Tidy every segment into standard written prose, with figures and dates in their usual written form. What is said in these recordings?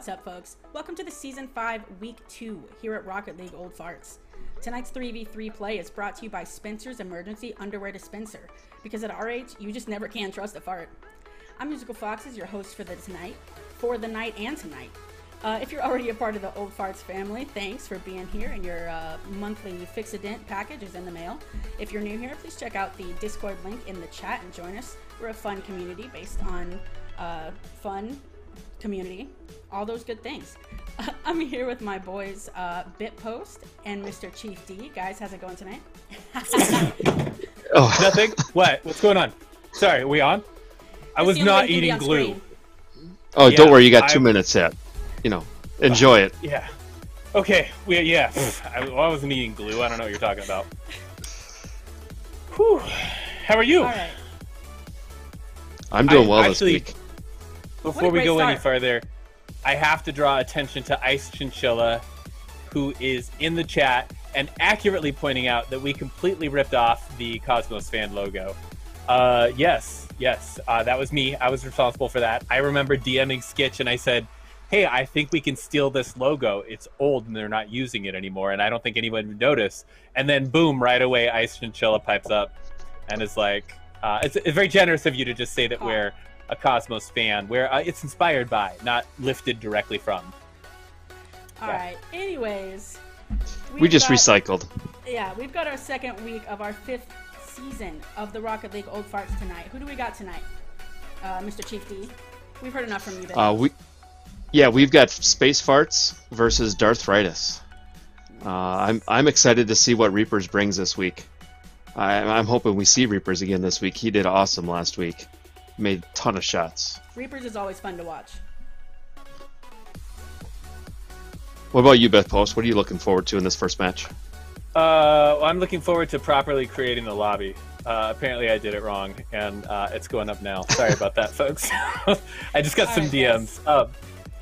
What's up, folks? Welcome to the Season 5, Week 2 here at Rocket League Old Farts. Tonight's 3v3 play is brought to you by Spencer's Emergency Underwear Dispenser, because at our age, you just never can trust a fart. I'm Musical Foxes, your host for the night and tonight. If you're already a part of the Old Farts family, thanks for being here, and your monthly Fix-A-Dent package is in the mail. If you're new here, please check out the Discord link in the chat and join us. We're a fun community based on fun community, all those good things. I'm here with my boys, Bitpost and Mr. Chief D. Guys, how's it going tonight? Oh, nothing. What's going on? Sorry, are we on? I was not eating glue. Screen. Yeah, Oh, don't worry, you got 2 minutes yet. You know, enjoy it. Yeah. Okay. I wasn't eating glue. I don't know what you're talking about. Whew. How are you? All right. I'm doing well this week. Before we go any further, I have to draw attention to Ice Chinchilla, who is in the chat and accurately pointing out that we completely ripped off the Cosmos fan logo. Yes, that was me. I was responsible for that. I remember DMing Skitch and I said, hey, I think we can steal this logo. It's old and they're not using it anymore, and I don't think anyone would notice. And then boom, right away, Ice Chinchilla pipes up and is like, it's very generous of you to just say that we're a Cosmos fan, where it's inspired by, not lifted directly from. All right. Anyways, We just recycled. Yeah, we've got our second week of our 5th season of the Rocket League Old Farts tonight. Who do we got tonight? Mr. Chief D. We've heard enough from you, Ben. We've got Space Farts versus Darthritis. I'm excited to see what Reapers brings this week. I'm hoping we see Reapers again this week. He did awesome last week. Made a ton of shots. Reapers is always fun to watch. What about you, Beth Post? What are you looking forward to in this first match? I'm looking forward to properly creating the lobby. Apparently I did it wrong, and it's going up now. Sorry about that, folks. I just got some DMs.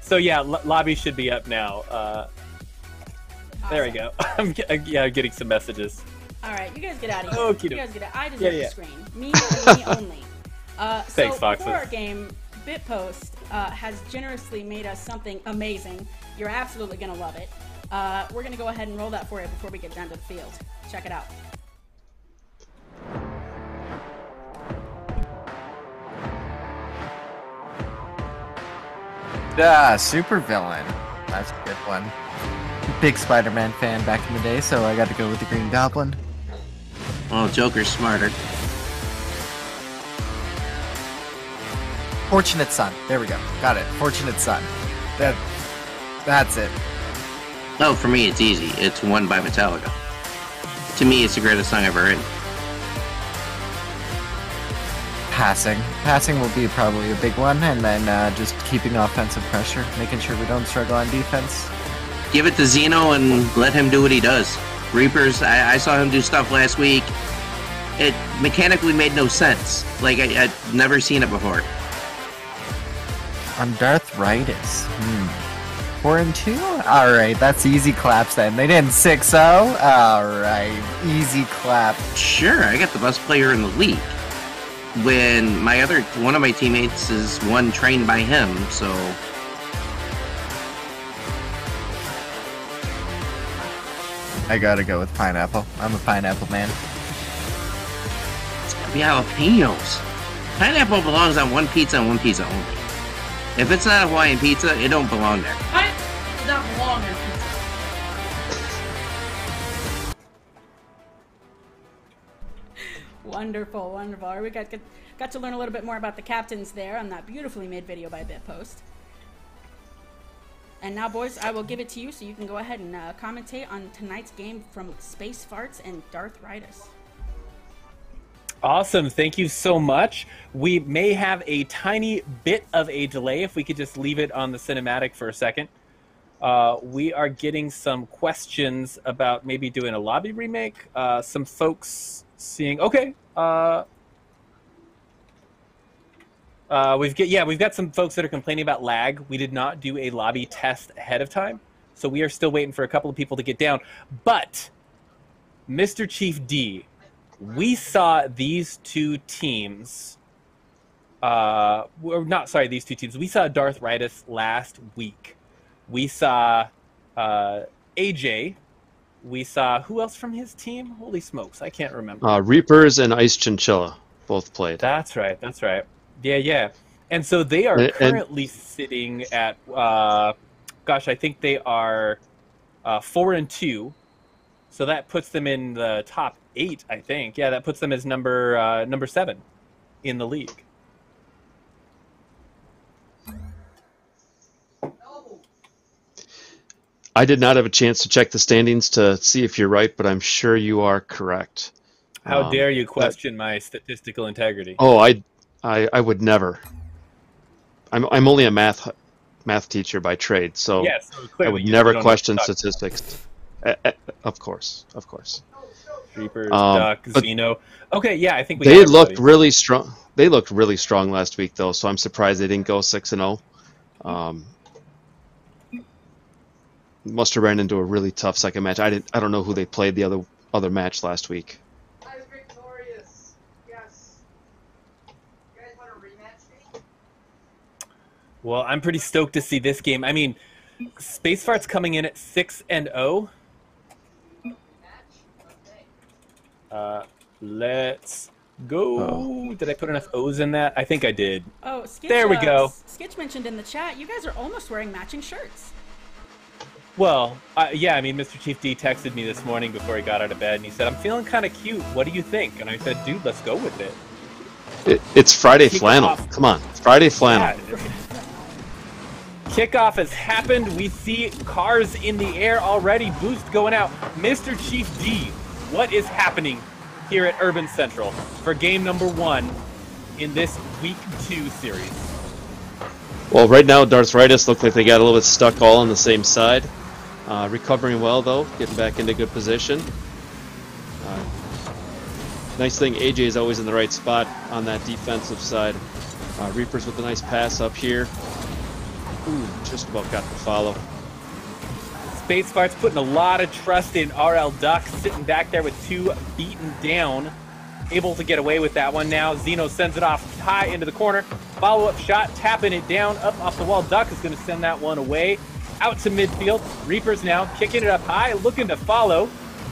So yeah, lobby should be up now. Awesome. There we go. I'm getting some messages. All right, you guys get out of here. Okey-doke. You guys get out. I deserve the screen. Me only. Thanks, so Foxes. before our game, Bitpost has generously made us something amazing. You're absolutely going to love it. We're going to go ahead and roll that for you before we get down to the field. Check it out. Super villain. That's a good one. Big Spider-Man fan back in the day, so I got to go with the Green Goblin. Well, Joker's smarter. Fortunate Son. There we go. Got it. Fortunate Son. That's it. Oh, for me, it's easy. It's One by Metallica. To me, it's the greatest song ever written. Passing. Passing will be probably a big one, and then just keeping offensive pressure, making sure we don't struggle on defense. Give it to Zeno and let him do what he does. Reapers, I saw him do stuff last week. It mechanically made no sense. Like, I'd never seen it before. On Darthritis. 4-2? Alright, that's easy claps then. They didn't 6-0? Alright, easy clap. Sure, I got the best player in the league. When one of my teammates is one trained by him, so... I gotta go with pineapple. I'm a pineapple man. It's gotta be jalapenos. Pineapple belongs on one pizza and one pizza only. If it's not a Hawaiian pizza, it don't belong there. Pineapple does not belong on pizza. Wonderful, wonderful. We got to learn a little bit more about the captains there on that beautifully made video by Bitpost. And now, boys, I will give it to you so you can go ahead and commentate on tonight's game from Space Farts and Darthritis. Awesome. Thank you so much. We may have a tiny bit of a delay if we could just leave it on the cinematic for a second. We are getting some questions about maybe doing a lobby remake. Some folks seeing... Okay. We've got some folks that are complaining about lag. We did not do a lobby test ahead of time, so we are still waiting for a couple of people to get down. But, Mr. Chief D, we saw these two teams. We saw Darthritis last week. We saw AJ. We saw who else from his team? Holy smokes, I can't remember. Reapers and Ice Chinchilla both played. That's right. That's right. Yeah. And so they are currently sitting at, gosh, I think they are 4-2. So that puts them in the top 8, I think. Yeah, that puts them as number 7 in the league. I did not have a chance to check the standings to see if you're right, but I'm sure you are correct. How dare you question my statistical integrity? Oh, I would never. I'm only a math teacher by trade, so, yeah, so I would never question statistics. Of course. Reapers, Duck, Xeno. Okay, yeah, I think they looked really strong. They looked really strong last week, though, so I'm surprised they didn't go 6-0. Must have ran into a really tough second match. I don't know who they played the other match last week. I was victorious. Yes. You guys want to rematch me? Well, I'm pretty stoked to see this game. I mean, Space Fart's coming in at 6-0. Let's go. Oh. Did I put enough O's in that? I think I did. Oh, Skitch, there we go. Skitch mentioned in the chat, you guys are almost wearing matching shirts. Well, yeah, I mean, Mr. Chief D texted me this morning before he got out of bed, and he said, I'm feeling kind of cute. What do you think? And I said, dude, let's go with it. It's Friday flannel. Come on, Friday flannel. Yeah. Kickoff has happened. We see cars in the air already. Boost going out. Mr. Chief D, what is happening here at Urban Central for game number 1 in this week 2 series? Well, right now, Darthritis look like they got a little bit stuck all on the same side. Recovering well, though, getting back into good position. Nice thing, AJ is always in the right spot on that defensive side. Reapers with a nice pass up here. Ooh, just about got the follow. Space Fart's putting a lot of trust in RL Duck, sitting back there with 2 beaten down. Able to get away with that one now. Xeno sends it off high into the corner. Follow-up shot, tapping it down, up off the wall. Duck is going to send that one away. Out to midfield. Reapers now kicking it up high, looking to follow.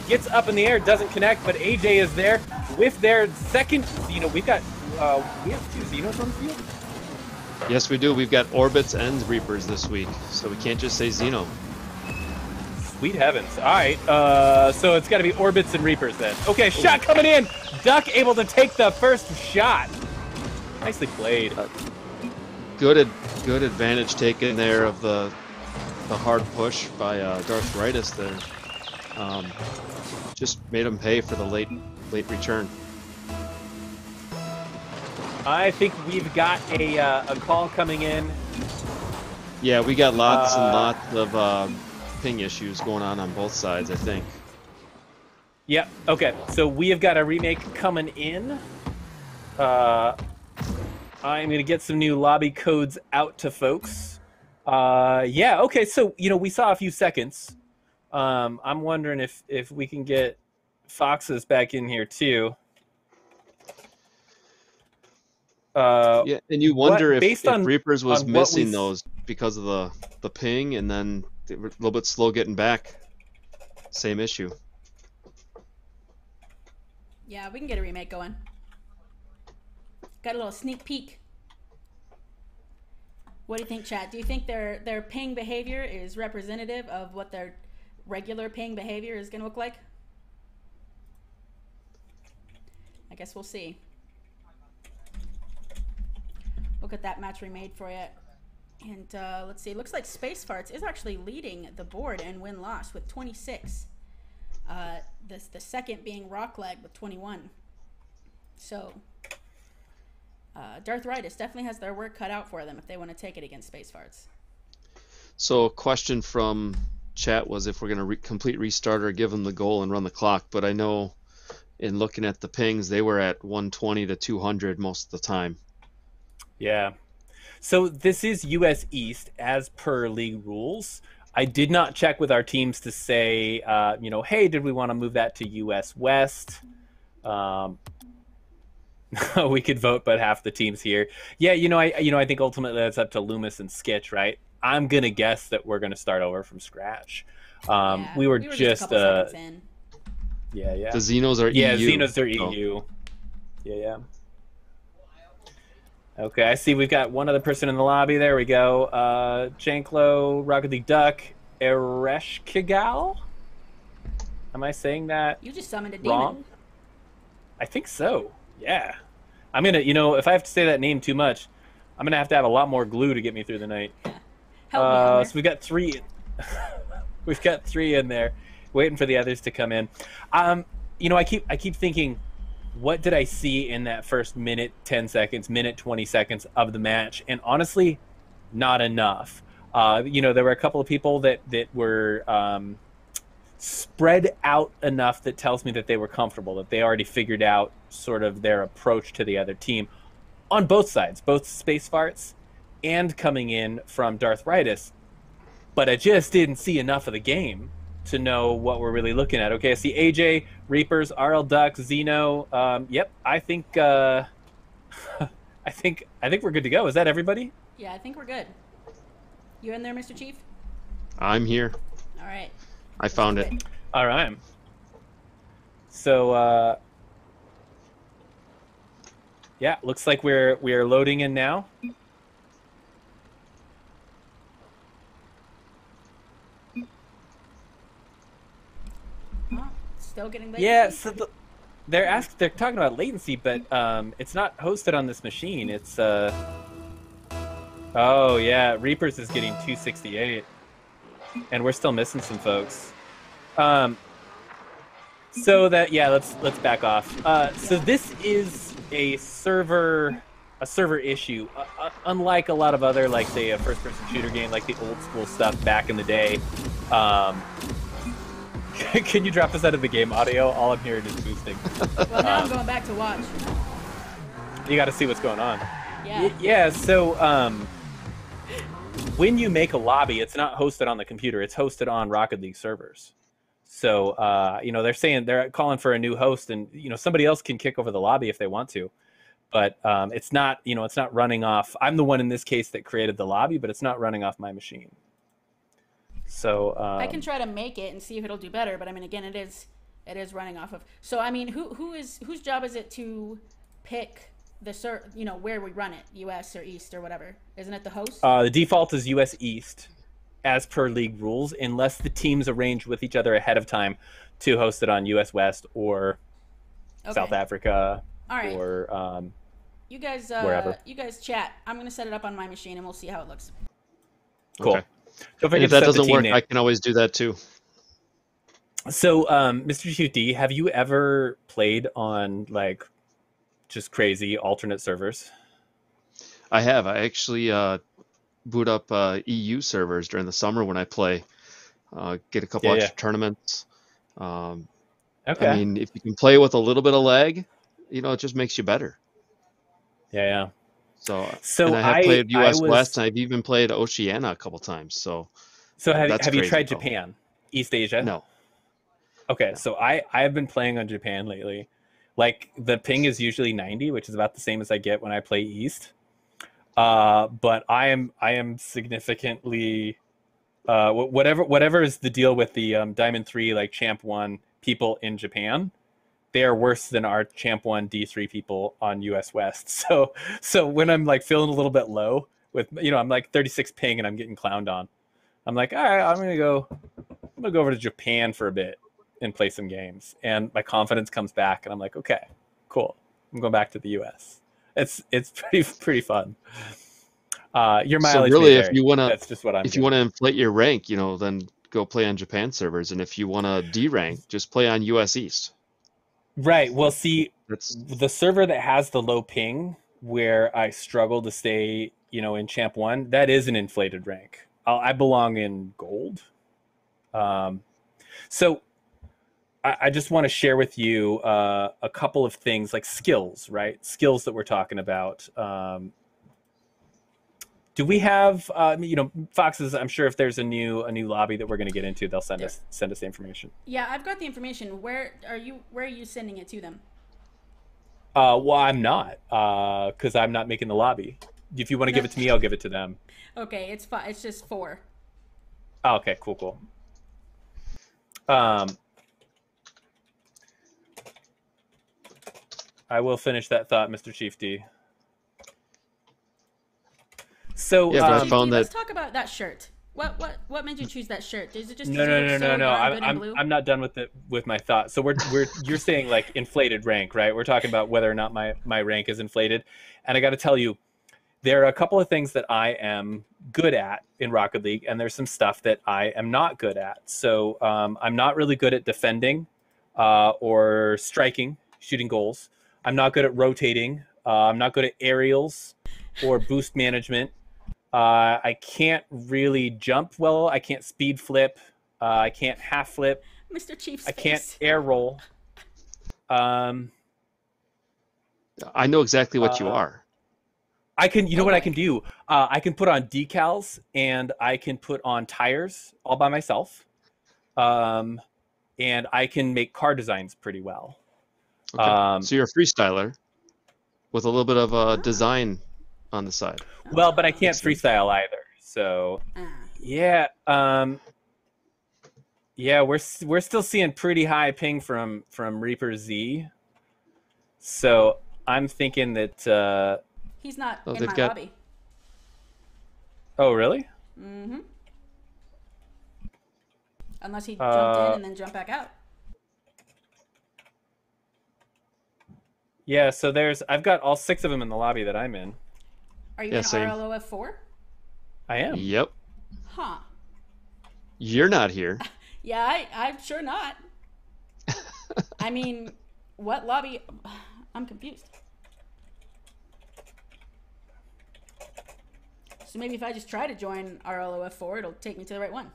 Gets up in the air, doesn't connect, but AJ is there with their second Xeno. We have 2 Xenos on the field? Yes, we do. We've got Orbits and Reapers this week, so we can't just say Xeno. Sweet heavens. All right, so it's got to be Orbits and Reapers then. Okay, shot coming in. Duck able to take the first shot. Nicely played. Good advantage taken there of the hard push by Darthritis there. Just made him pay for the late return. I think we've got a call coming in. Yeah, we got lots and lots of ping issues going on both sides, I think. Yep. Okay. So we have got a remake coming in. I'm gonna get some new lobby codes out to folks. Yeah. Okay. So we saw a few seconds. I'm wondering if we can get Foxes back in here too. Yeah, and you wonder if Reapers was missing those because of the ping, and then they were a little bit slow getting back. Same issue. Yeah, we can get a remake going. Got a little sneak peek. What do you think, chat? Do you think their ping behavior is representative of what their regular ping behavior is going to look like? I guess we'll see. Look at that match we made for you. And let's see. Looks like Space Farts is actually leading the board in win-loss with 26. The second being Rockleg with 21. So Darthritis definitely has their work cut out for them if they want to take it against Space Farts. So a question from chat was if we're going to complete restart or give them the goal and run the clock. But I know in looking at the pings, they were at 120 to 200 most of the time. Yeah. So this is US East as per league rules. I did not check with our teams to say, hey, did we want to move that to US West? We could vote, but half the teams here. Yeah, I think ultimately that's up to Loomis and Skitch, right? I'm gonna guess that we're gonna start over from scratch. Yeah, we were just a couple seconds in. Yeah. The Xenos are EU. Yeah, Xenos are EU. Yeah. Okay, I see we've got one other person in the lobby. There we go. Janklo, Rocket League Duck, Ereshkigal? Am I saying that You just summoned a wrong? demon. I think so. Yeah. I'm gonna, if I have to say that name too much, I'm gonna have a lot more glue to get me through the night. Help me, Elmer. So we've got 3. We've got 3 in there, waiting for the others to come in. I keep thinking, what did I see in that first minute 10 seconds, minute 20 seconds of the match? And honestly, not enough. There were a couple of people that were spread out enough that tells me that they were comfortable, that they already figured out sort of their approach to the other team on both sides, both Space Farts and coming in from Darthritis. But I just didn't see enough of the game to know what we're really looking at. Okay, I see AJ, Reapers, RL Duck, Xeno. Yep, I think I think we're good to go. Is that everybody? Yeah, I think we're good. You in there, Mr. Chief? I'm here. All right. I found it. All right. So yeah, looks like we are loading in now. Oh, still getting latency? Yeah, so they're talking about latency, but it's not hosted on this machine. It's oh yeah, Reapers is getting 268, and we're still missing some folks. So that let's back off. So this is a server issue, unlike a lot of other, like say a first-person shooter game, like the old school stuff back in the day. Can you drop us out of the game audio? All I'm hearing is boosting. Well, now I'm going back to watch. You got to see what's going on. Yeah. Yeah. So when you make a lobby, it's not hosted on the computer. It's hosted on Rocket League servers. So they're calling for a new host, and somebody else can kick over the lobby if they want to, but it's not running off. I'm the one in this case that created the lobby, but it's not running off my machine. So I can try to make it and see if it'll do better, but I mean, again, it is running off of. So I mean, whose job is it to pick the where we run it, US or East or whatever? Isn't it the host? The default is US East, as per league rules, unless the teams arrange with each other ahead of time to host it on US West or South Africa. All right. Or you guys wherever. You guys chat. I'm gonna set it up on my machine and we'll see how it looks. Cool. Okay. Don't And forget if to that set the doesn't team work, name. I can always do that too. So, Mr. Chief D, have you ever played on like just crazy alternate servers? I have. I actually boot up EU servers during the summer when I play. Get a couple extra tournaments. Okay. I mean, if you can play with a little bit of lag, it just makes you better. Yeah. So So and I have played US I West, and I've even played Oceania a couple times. So have that's you crazy, tried though. Japan, East Asia? No. Okay, so I have been playing on Japan lately. Like the ping is usually 90, which is about the same as I get when I play East. But I am significantly whatever is the deal with the Diamond 3 like Champ 1 people in Japan. They are worse than our Champ 1 D3 people on US West. So when I'm like feeling a little bit low with I'm like 36 ping and I'm getting clowned on, I'm like, all right, I'm gonna go over to Japan for a bit and play some games, and my confidence comes back, and I'm like, okay, cool, I'm going back to the US. It's pretty fun. Your mileage. So really, may vary. That's just what I'm. If you want to inflate your rank, then go play on Japan servers, and if you want to D rank, just play on US East. Right. Well, see, That's the server that has the low ping, where I struggle to stay, in Champ 1, that is an inflated rank. I belong in gold. So I just want to share with you a couple of things, like skills, right? Skills that we're talking about. Do we have, Foxes? I'm sure if there's a new lobby that we're going to get into, they'll send us the information. Yeah, I've got the information. Where are you sending it to them? Well, I'm not, because I'm not making the lobby. if you want to give it to me, I'll give it to them. Okay, it's fine. It's just 4. Oh, okay, cool. I will finish that thought, Mr. Chief D. So Yeah, but I found let's that. talk about that shirt. What made you choose that shirt? Is it just No. I'm not done with my thought. So you're saying like inflated rank, right? We're talking about whether or not my rank is inflated, and I got to tell you, there are a couple of things that I am good at in Rocket League, and there's some stuff that I am not good at. So I'm not really good at defending or striking, shooting goals. I'm not good at rotating. I'm not good at aerials or boost management. I can't really jump well. I can't speed flip. I can't half flip. Mr. Chief's I can't air roll. I know exactly what you are. I can. You know what I can do? I can put on decals and I can put on tires all by myself. And I can make car designs pretty well. Okay. So you're a freestyler with a little bit of design on the side. Well, but I can't freestyle either. So, yeah, we're still seeing pretty high ping from Reaper Z. So I'm thinking that he's not in they've my got... lobby. Oh, really? Mm-hmm. Unless he jumped in and then jumped back out. Yeah, so I've got all 6 of them in the lobby that I'm in. Are you in RLOF 4? I am. Yep. Huh. You're not here. Yeah, I'm sure not. I mean, what lobby? I'm confused. So maybe if I just try to join RLOF 4, it'll take me to the right one.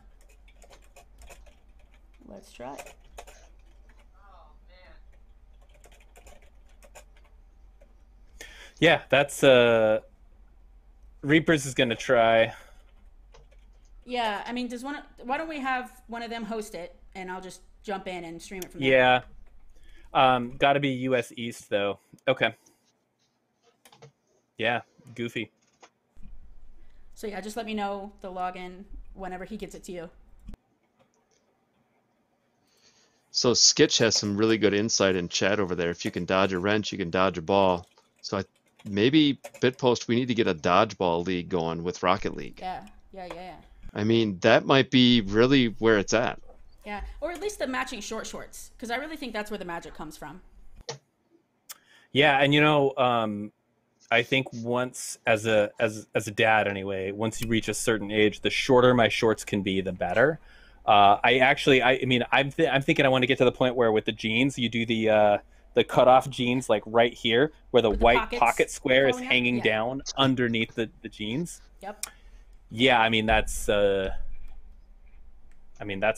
Let's try it. Yeah, that's Reapers is gonna try. Yeah, I mean, why don't we have one of them host it, and I'll just jump in and stream it from there. Yeah. Gotta be US East though. Okay. Yeah, goofy. So yeah, just let me know the login whenever he gets it to you. So Skitch has some really good insight in chat over there. If you can dodge a wrench, you can dodge a ball. So maybe Bitpost, we need to get a dodgeball league going with Rocket League. Yeah. I mean, that might be really where it's at. Yeah, or at least the matching shorts, because I really think that's where the magic comes from. Yeah, and I think once as a dad anyway, once you reach a certain age, the shorter my shorts can be, the better. I'm thinking I want to get to the point where with the jeans, you do the cutoff jeans like right here, where the white pocket square is hanging down underneath the jeans. Yep. Yeah, I mean that's the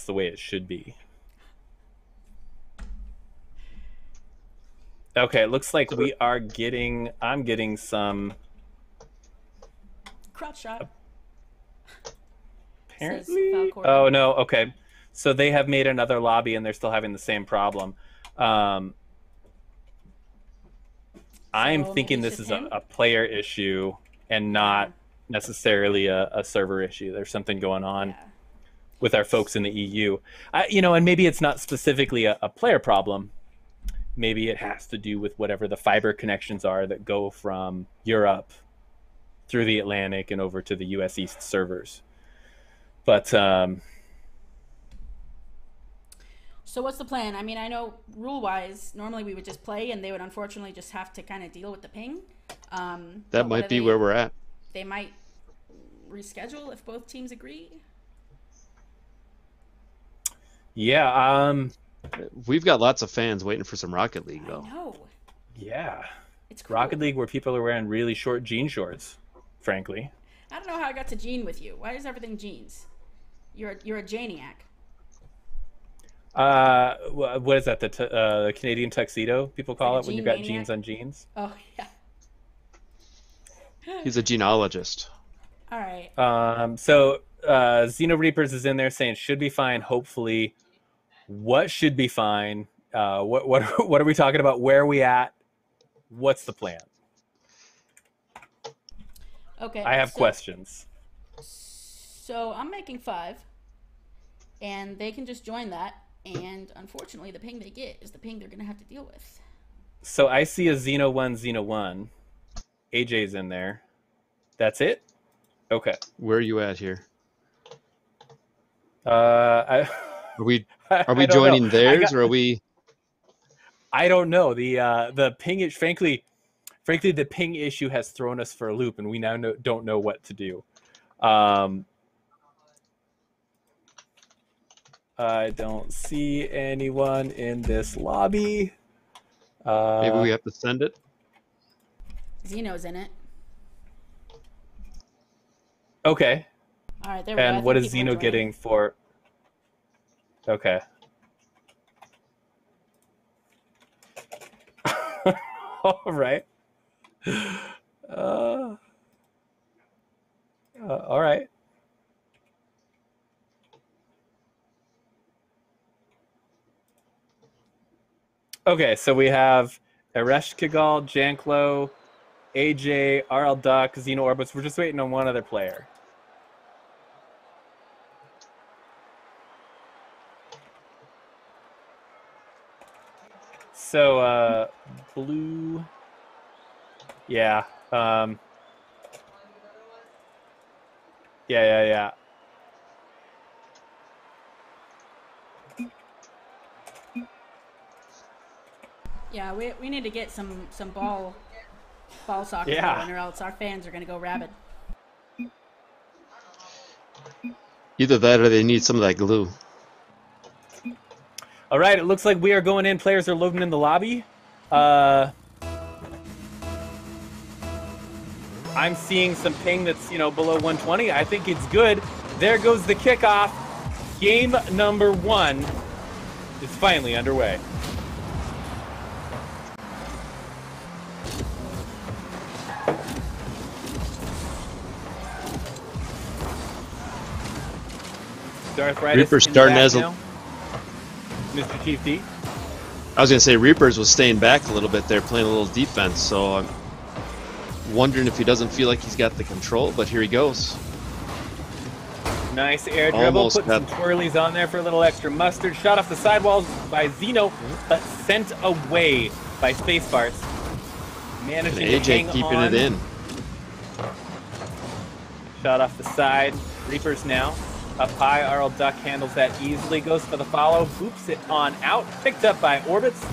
way it should be. Okay, it looks like I'm getting some crotch shot. Apparently. Oh no, okay. So they have made another lobby and they're still having the same problem. I'm thinking this is a player issue and not necessarily a server issue. There's something going on with our folks in the EU. And maybe it's not specifically a player problem. Maybe it has to do with whatever the fiber connections are that go from Europe through the Atlantic and over to the US East servers. But so what's the plan? I mean, I know rule-wise, normally we would just play and they would unfortunately just have to kind of deal with the ping. That might be where we're at. They might reschedule if both teams agree. Yeah, we've got lots of fans waiting for some Rocket League, though. I know. Yeah. It's cool. Rocket League where people are wearing really short jean shorts, frankly. I don't know how I got to jean with you. Why is everything jeans? You're a Janiac. What is that? The Canadian tuxedo people call it when you've got maniac? jeans on jeans. Oh yeah. He's a genealogist. All right. So Xeno Reapers is in there saying should be fine. Hopefully, what should be fine? What are we talking about? Where are we at? What's the plan? Okay. I have questions. So I'm making 5, and they can just join that. And unfortunately, the ping they get is the ping they're gonna have to deal with. So I see a Xeno 1, Xeno 1. AJ's in there. That's it? Okay. Where are you at here? Are we joining theirs, or are we? I don't know. The ping frankly, the ping issue has thrown us for a loop, and we now don't know what to do. I don't see anyone in this lobby. Maybe we have to send it. Xeno's in it. Okay. All right, there we go. And what is Xeno getting for? Okay. All right. All right. Okay, so we have Eresh Kigal, Janklo, AJ, RL Duck, Xeno Orbits. We're just waiting on one other player. So, blue. Yeah. Yeah. Yeah, we need to get some ball soccer going, or else our fans are gonna go rabid. Either that, or they need some of that glue. All right, it looks like we are going in. Players are loading in the lobby. I'm seeing some ping that's, below 120. I think it's good. There goes the kickoff. Game number 1 is finally underway. Reaper's starting as a... Mr. Chief D. I was going to say Reapers was staying back a little bit there, playing a little defense, so I'm wondering if he doesn't feel like he's got the control, but here he goes. Nice air dribble, put some twirlies on there for a little extra mustard. Shot off the sidewalls by Xeno, but sent away by Space Farts. Managing AJ to hang keeping on. it in. Shot off the side. Reapers now. Up high, RL Duck handles that easily. Goes for the follow. Boops it on out. Picked up by Orbits.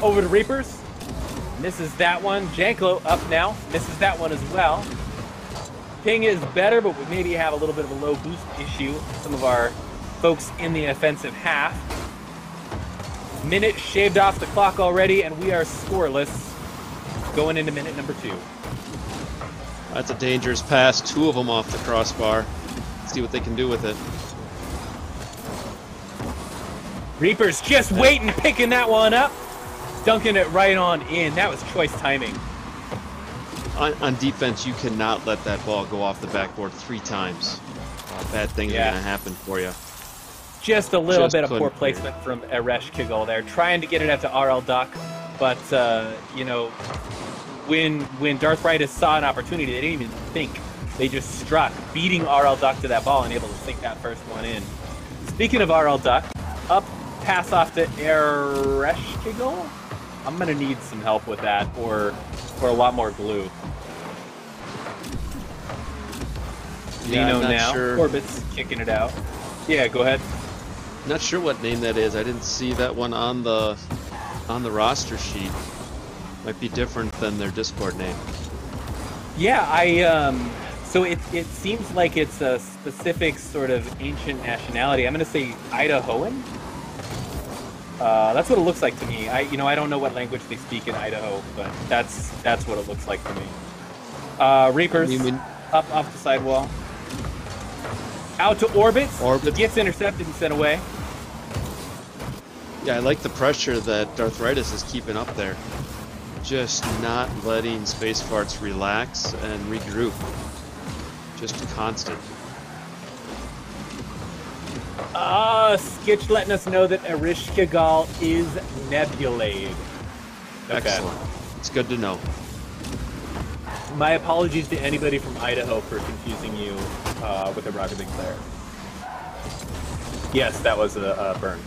Over to Reapers. Misses that one. Janklo up now. Misses that one as well. Ping is better, but we maybe have a little bit of a low boost issue. Some of our folks in the offensive half. Minute shaved off the clock already, and we are scoreless going into minute number 2. That's a dangerous pass. 2 of them off the crossbar. See what they can do with it. Reapers just waiting, picking that one up. Dunking it right on in. That was choice timing. On defense, you cannot let that ball go off the backboard 3 times. Bad things are going to happen for you. Just a little bit of poor placement from Eresh Kigal there. Trying to get it out to RL Duck. But, when Darth Ridus saw an opportunity, they didn't even think. They just struck, beating RL Duck to that ball and able to sink that first one in. Speaking of RL Duck, up, pass off to Eresh Kigal. I'm going to need some help with that, or a lot more glue. Xeno now. Sure. Orbit's kicking it out. Yeah, go ahead. Not sure what name that is. I didn't see that one on the roster sheet. Might be different than their Discord name. Yeah, so it seems like it's a specific sort of ancient nationality. I'm going to say Idahoan. That's what it looks like to me. I don't know what language they speak in Idaho, but that's what it looks like to me. Reapers up off the sidewall. Out to Orbits. Gets intercepted and sent away. Yeah, I like the pressure that Darth Ridus is keeping up there. Just not letting Space Farts relax and regroup. Just constant. Skitch letting us know that Eresh Kigal is nebulated. Excellent. It's good to know. My apologies to anybody from Idaho for confusing you with a Rocket League player. Yes, that was a burn.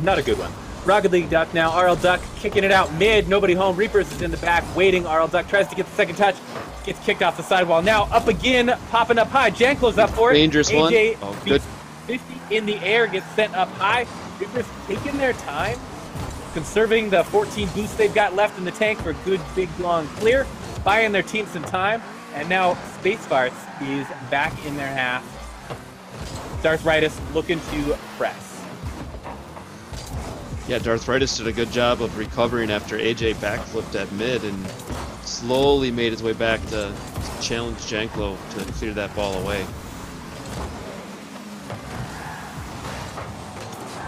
Not a good one. Rocket League Duck now. RL Duck kicking it out mid. Nobody home. Reapers is in the back waiting. RL Duck tries to get the second touch. Gets kicked off the sidewall. Now up again. Popping up high. Janklo's up for it. Dangerous AJ one. Oh, good. 50 in the air. Gets sent up high. Reapers taking their time. Conserving the 14 boosts they've got left in the tank for a good, big, long clear. Buying their team some time. And now Space Farts is back in their half. Darthritis looking to press. Yeah, Darthritis did a good job of recovering after AJ backflipped at mid and slowly made his way back to challenge Janklo to clear that ball away.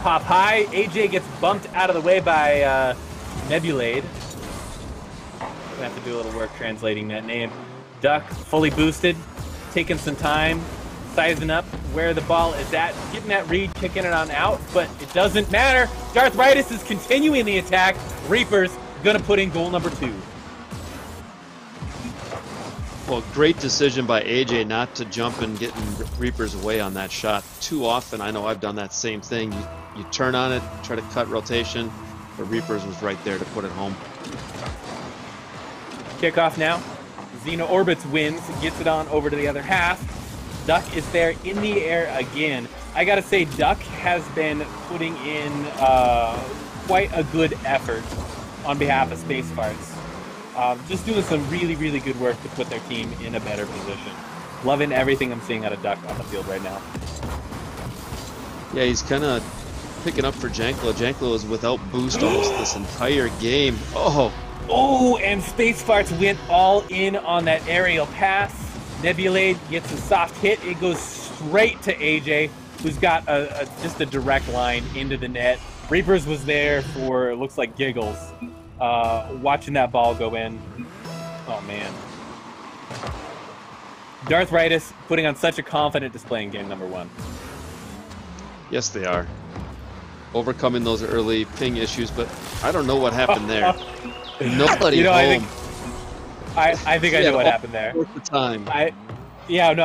Pop high. AJ gets bumped out of the way by Nebulade. Gonna have to do a little work translating that name. Duck fully boosted, taking some time, sizing up where the ball is at, getting that read, kicking it on out, but it doesn't matter. Darthritis is continuing the attack. Reapers gonna put in goal number 2. Well, great decision by AJ not to jump and getting Reapers away on that shot. Too often, I know I've done that same thing. You turn on it, try to cut rotation, but Reapers was right there to put it home. Kickoff now. Xeno Orbits wins, gets it on over to the other half. Duck is there in the air again. I gotta say, Duck has been putting in quite a good effort on behalf of Space Farts. Just doing some really, really good work to put their team in a better position. Loving everything I'm seeing out of Duck on the field right now. Yeah, he's kind of picking up for Janklo. Janklo is without boost almost this entire game. Oh, and Space Farts went all in on that aerial pass. Nebulade gets a soft hit. It goes straight to AJ, who's got just a direct line into the net. Reapers was there for, it looks like, giggles, watching that ball go in. Oh, man. Darthritis putting on such a confident display in game number 1. Yes, they are. Overcoming those early ping issues, but I don't know what happened there. Nobody home. I think I know what happened there. The time. I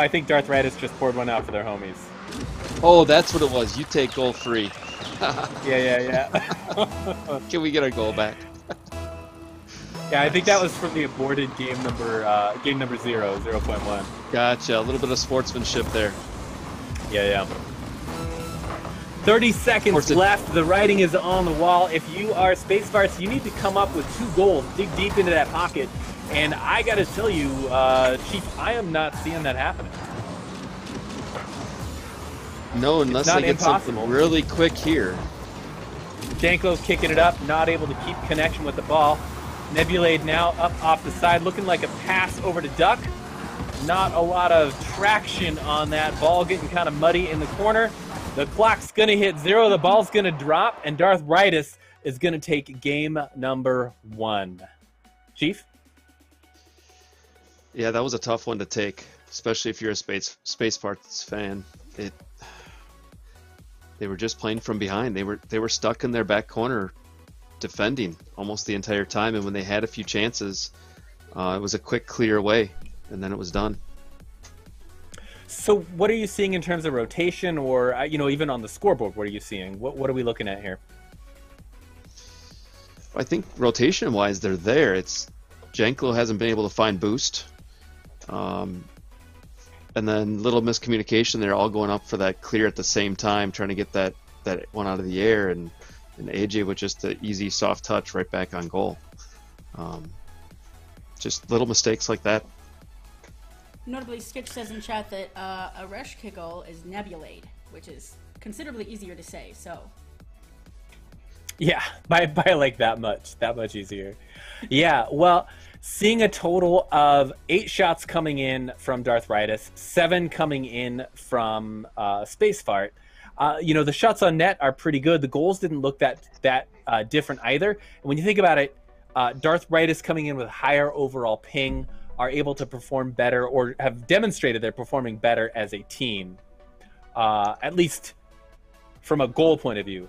think Darthritis just poured one out for their homies. Oh, that's what it was. You take goal free. Yeah. Can we get our goal back? Yeah, I think that was from the aborted game number 0.1. Gotcha. A little bit of sportsmanship there. Yeah. 30 seconds left. The writing is on the wall. If you are Space Farts, you need to come up with 2 goals. Dig deep into that pocket. And I got to tell you, Chief, I am not seeing that happening. No, unless they get something really quick here. Janklo's kicking it up, not able to keep connection with the ball. Nebulade now up off the side, looking like a pass over to Duck. Not a lot of traction on that ball, getting kind of muddy in the corner. The clock's going to hit 0, the ball's going to drop, and Darthritis is going to take game number 1. Chief? Yeah, that was a tough one to take, especially if you're a Space Farts fan. They were just playing from behind. They were stuck in their back corner defending almost the entire time, and when they had a few chances, it was a quick clear away, and then it was done. So what are you seeing in terms of rotation, or even on the scoreboard, what are you seeing? What are we looking at here? I think rotation-wise, they're there. It's Janklo hasn't been able to find boost. And then little miscommunication. They're all going up for that clear at the same time, trying to get that one out of the air, and AJ with just the easy soft touch right back on goal. Just little mistakes like that. Notably, Skitch says in chat that a rush kick goal is Nebulade, which is considerably easier to say. So. Yeah, by like that much easier. Yeah, well, seeing a total of 8 shots coming in from Darthritis, 7 coming in from Space Fart. The shots on net are pretty good. The goals didn't look that different either. And when you think about it, Darthritis coming in with higher overall ping are able to perform better, or have demonstrated they're performing better as a team, at least from a goal point of view.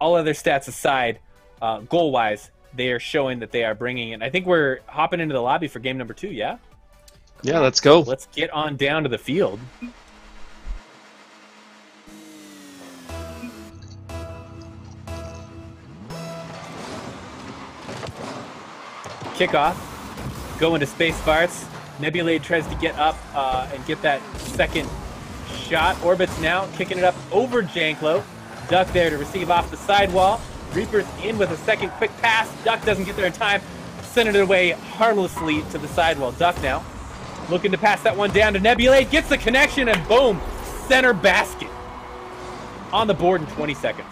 All other stats aside, goal-wise, they are showing that they are bringing it. I think we're hopping into the lobby for game number 2, yeah? Yeah, let's go. Let's get on down to the field. Kickoff. Going to space farts. Nebulade tries to get up and get that second shot. Orbit's now kicking it up over Janklo. Duck there to receive off the sidewall. Reaper's in with a second quick pass. Duck doesn't get there in time. Sending it away harmlessly to the sidewall. Duck now looking to pass that one down to Nebulade. Gets the connection and boom, center basket. On the board in 20 seconds.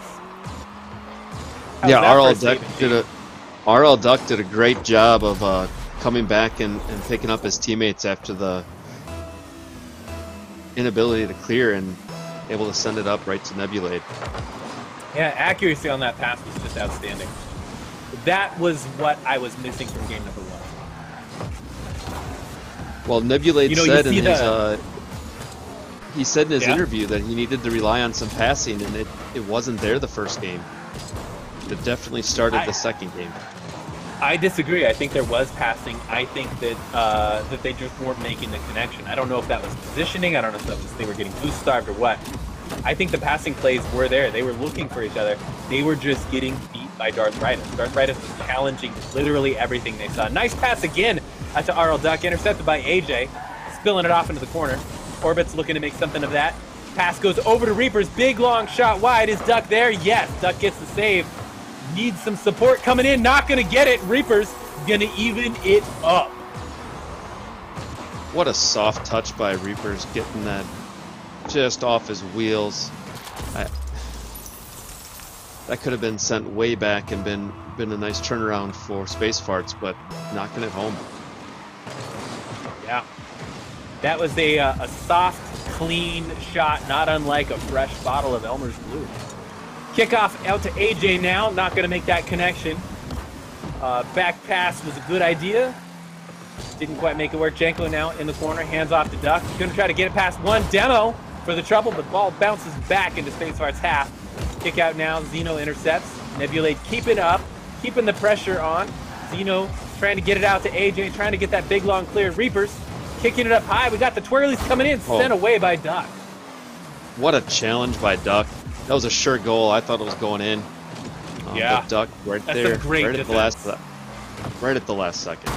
Yeah, RL Duck did a great job of coming back and picking up his teammates after the inability to clear and able to send it up right to Nebulade. Yeah, accuracy on that pass was just outstanding. That was what I was missing from game number 1. Well, Nebulade said in his he said in his interview that he needed to rely on some passing, and it wasn't there the first game. It definitely started the second game. I disagree. I think there was passing. I think that that they just weren't making the connection. I don't know if that was positioning. I don't know if that was they were getting boost starved or what. I think the passing plays were there. They were looking for each other. They were just getting beat by Darthritis. Darthritis was challenging literally everything they saw. Nice pass again to RL Duck, intercepted by AJ, spilling it off into the corner. Orbit's looking to make something of that. Pass goes over to Reapers. Big long shot wide. Is Duck there? Yes. Duck gets the save. Needs some support coming in. Not going to get it. Reapers going to even it up. What a soft touch by Reapers, getting that just off his wheels. That could have been sent way back and been a nice turnaround for Space Farts, but knocking it home. Yeah. That was a soft, clean shot, not unlike a fresh bottle of Elmer's Blue. Kickoff out to AJ now, not going to make that connection. Back pass was a good idea. Didn't quite make it work. Janko now in the corner, hands off to Duck. Going to try to get it past one. Demo for the trouble, but the ball bounces back into Space Fart's half. Kick out now, Zeno intercepts. Nebulade keeping up, keeping the pressure on. Zeno trying to get it out to AJ, trying to get that big long clear. Reapers kicking it up high. We got the twirlies coming in, sent away by Duck. What a challenge by Duck. That was a sure goal. I thought it was going in. Yeah. But Duck right That's there, great right defense. right at the last second.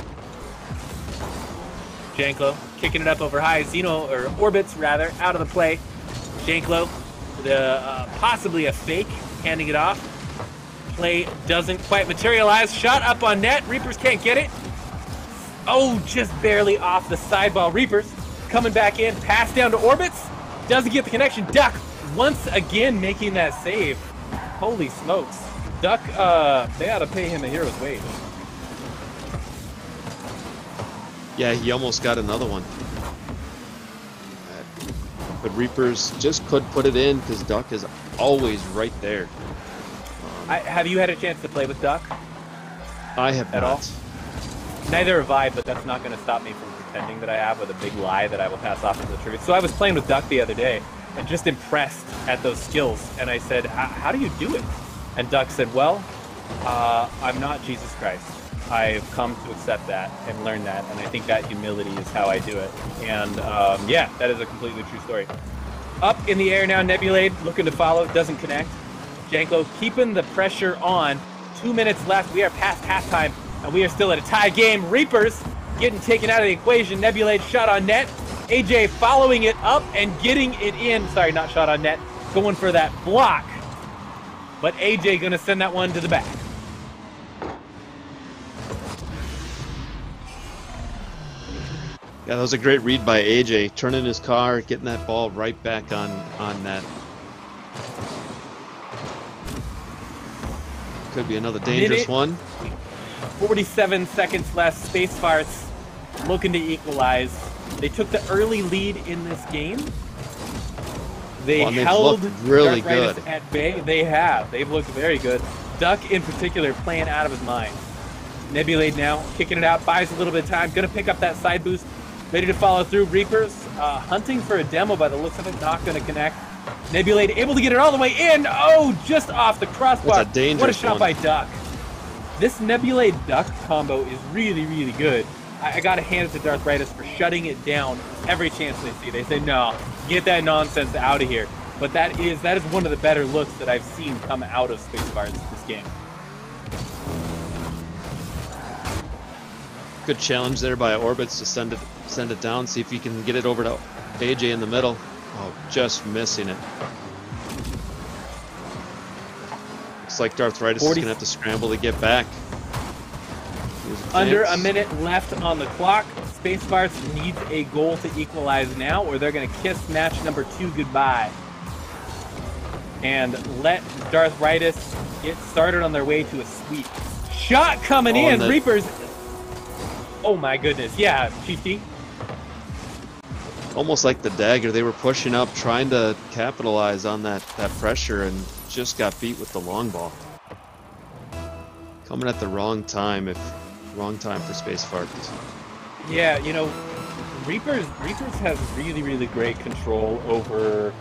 Janklo kicking it up over high. Zeno, or Orbits rather, out of the play. Janklo, possibly a fake, handing it off. Play doesn't quite materialize. Shot up on net. Reapers can't get it. Oh, just barely off the sideball. Reapers coming back in. Pass down to Orbits. Doesn't get the connection. Duck once again making that save. Holy smokes. Duck, they ought to pay him a hero's wage. Yeah, he almost got another one. But Reapers just could put it in because Duck is always right there. Have you had a chance to play with Duck? I have at not. all. Neither have I, but that's not going to stop me from pretending that I have with a big lie that I will pass off into the trivia. So I was playing with Duck the other day and just impressed at those skills. And I said, how do you do it? And Duck said, well, I'm not Jesus Christ. I've come to accept that and learn that. And I think that humility is how I do it. And yeah, that is a completely true story. Up in the air now, Nebulade looking to follow, doesn't connect. Janko keeping the pressure on. 2 minutes left. We are past halftime, and we are still at a tie game. Reapers getting taken out of the equation. Nebulade shot on net. AJ following it up and getting it in. Sorry, not shot on net. Going for that block. But AJ going to send that one to the back. Yeah, that was a great read by AJ. Turning his car, getting that ball right back on net. Could be another dangerous one. 47 seconds left. Space Farts looking to equalize. They took the early lead in this game. They held really good at bay. They have. They've looked very good. Duck in particular playing out of his mind. Nebulade now kicking it out. Buys a little bit of time. Going to pick up that side boost. Ready to follow through. Reapers hunting for a demo by the looks of it. Not going to connect. Nebulade able to get it all the way in. Oh, just off the crossbar. That's a dangerous What a shot one by Duck. This Nebulae Duck combo is really, really good. I gotta hand it to Darthritis for shutting it down every chance they see. They say, no, get that nonsense out of here. But that is one of the better looks that I've seen come out of Space Farts this game. Good challenge there by Orbits to send it down, see if he can get it over to AJ in the middle. Oh, just missing it. Looks like Darthritis is going to have to scramble to get back. Under a minute left on the clock. Space Farts needs a goal to equalize now, or they're going to kiss match number 2 goodbye. And let Darthritis get started on their way to a sweep. Shot coming in. Reapers. Oh my goodness. Yeah, Chief D. Almost like the dagger. They were pushing up, trying to capitalize on that pressure, and just got beat with the long ball. Coming at the wrong time, wrong time for Space Farts. Yeah, you know, Reapers has really, really great control over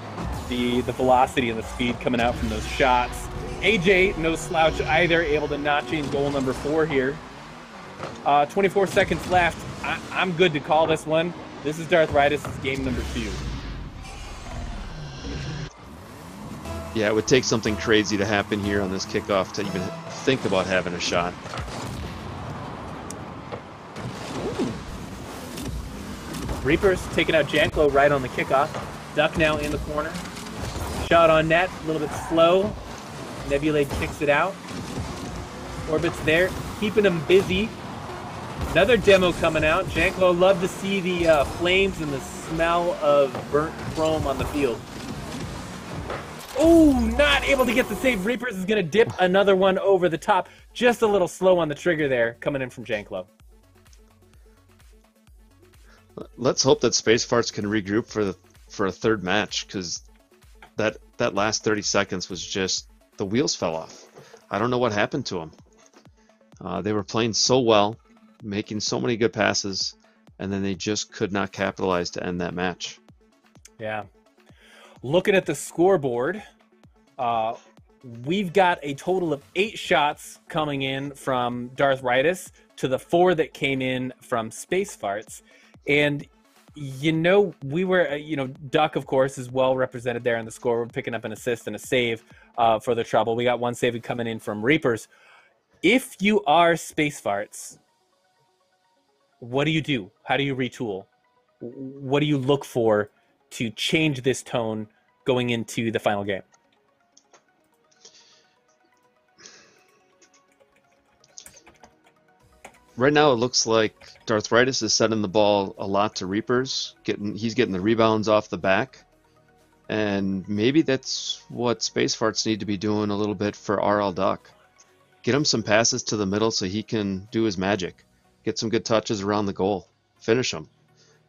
the velocity and the speed coming out from those shots. AJ, no slouch either, able to notch in goal number 4 here. 24 seconds left. I'm good to call this one. This is Darthritis' game number 2. Yeah, it would take something crazy to happen here on this kickoff to even think about having a shot. Reapers taking out Janklo right on the kickoff. Duck now in the corner. Shot on net, a little bit slow. Nebulae kicks it out. Orbit's there, keeping him busy. Another demo coming out. Janklo loved to see the flames and the smell of burnt chrome on the field. Oh, not able to get the save. Reapers is going to dip another one over the top. Just a little slow on the trigger there, coming in from Janklo. Let's hope that Space Farts can regroup for a third match, because that last 30 seconds was just, the wheels fell off. I don't know what happened to them. They were playing so well, making so many good passes, and then they just could not capitalize to end that match. Yeah. Looking at the scoreboard, we've got a total of 8 shots coming in from Darthritis to the 4 that came in from Space Farts. And, you know, we were, Duck, of course, is well represented there in the scoreboard, picking up an assist and a save for the trouble. We got 1 save coming in from Reapers. If you are Space Farts, what do you do? How do you retool? What do you look for to change this tone going into the final game? Right now, it looks like Darthritis is sending the ball a lot to Reapers. He's getting the rebounds off the back. And maybe that's what Space Farts need to be doing a little bit for RL Duck. Get him some passes to the middle so he can do his magic. Get some good touches around the goal. Finish him.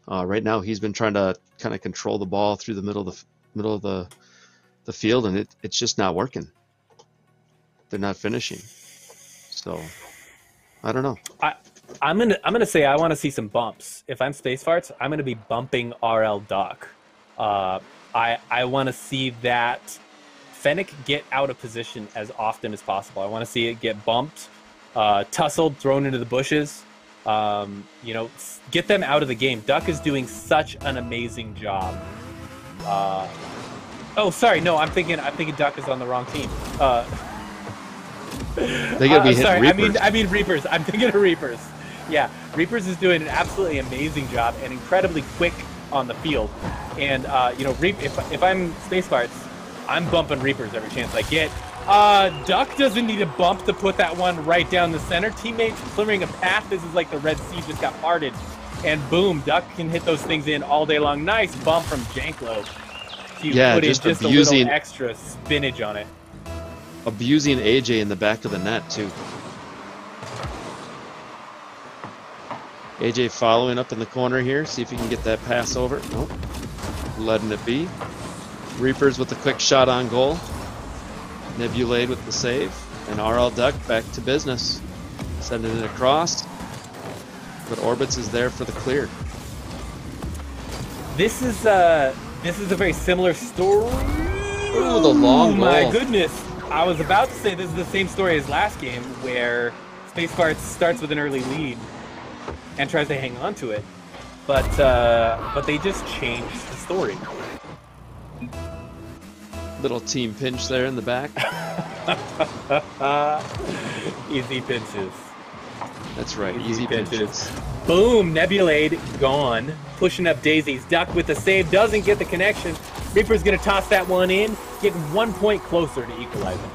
Right now, he's been trying to kind of control the ball through the middle of the field, and it's just not working. They're not finishing. So, I don't know. I'm gonna say I want to see some bumps. If I'm Space Farts, I'm gonna be bumping RL Duck. I want to see that Fennec get out of position as often as possible. I want to see it get bumped, tussled, thrown into the bushes. Get them out of the game. Duck is doing such an amazing job. Oh, sorry, no, I'm thinking Duck is on the wrong team. They gotta be sorry, Reapers. I mean Reapers. I'm thinking of Reapers. Yeah, Reapers is doing an absolutely amazing job and incredibly quick on the field. And if I'm Space Farts, I'm bumping Reapers every chance I get. Duck doesn't need a bump to put that one right down the center. Teammates clearing a path. This is like the Red Sea just got parted. And boom, Duck can hit those things in all day long. Nice bump from Janklo. Yeah, put just in just abusing, a little extra spinach on it. Abusing AJ in the back of the net, too. AJ following up in the corner here. See if he can get that pass over. Nope. Letting it be. Reapers with a quick shot on goal. Nebulae with the save. And RL Duck back to business. Sending it across. But Orbits is there for the clear. This is a very similar story. Ooh, the long goal. My goodness. I was about to say this is the same story as last game, where Space Farts starts with an early lead and tries to hang on to it, but they just changed the story. Little team pinch there in the back. Easy pinches. That's right, easy pinches. Boom, Nebulade gone. Pushing up daisies. Duck with the save, doesn't get the connection. Reaper's gonna toss that one in, get 1 point closer to equalizing.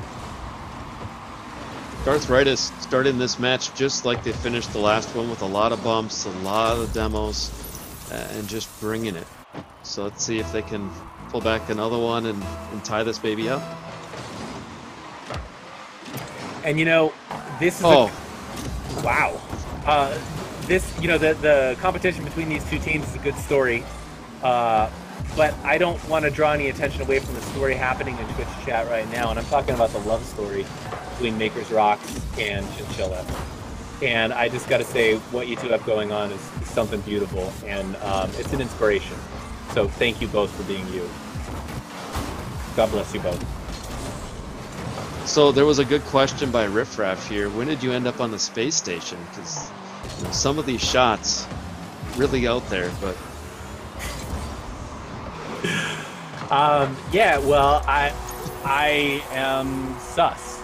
Darthritis started this match just like they finished the last one, with a lot of bumps, a lot of demos, and just bringing it. So let's see if they can pull back another one and tie this baby up. And you know, this is wow. This, you know, the competition between these two teams is a good story, but I don't want to draw any attention away from the story happening in Twitch chat right now, and I'm talking about the love story between Maker's Rocks and Chinchilla. And I just got to say, what you two have going on is something beautiful, and it's an inspiration. So thank you both for being you. God bless you both. So there was a good question by Riffraff here. When did you end up on the space station? Because some of these shots really out there, but yeah, well, I am sus.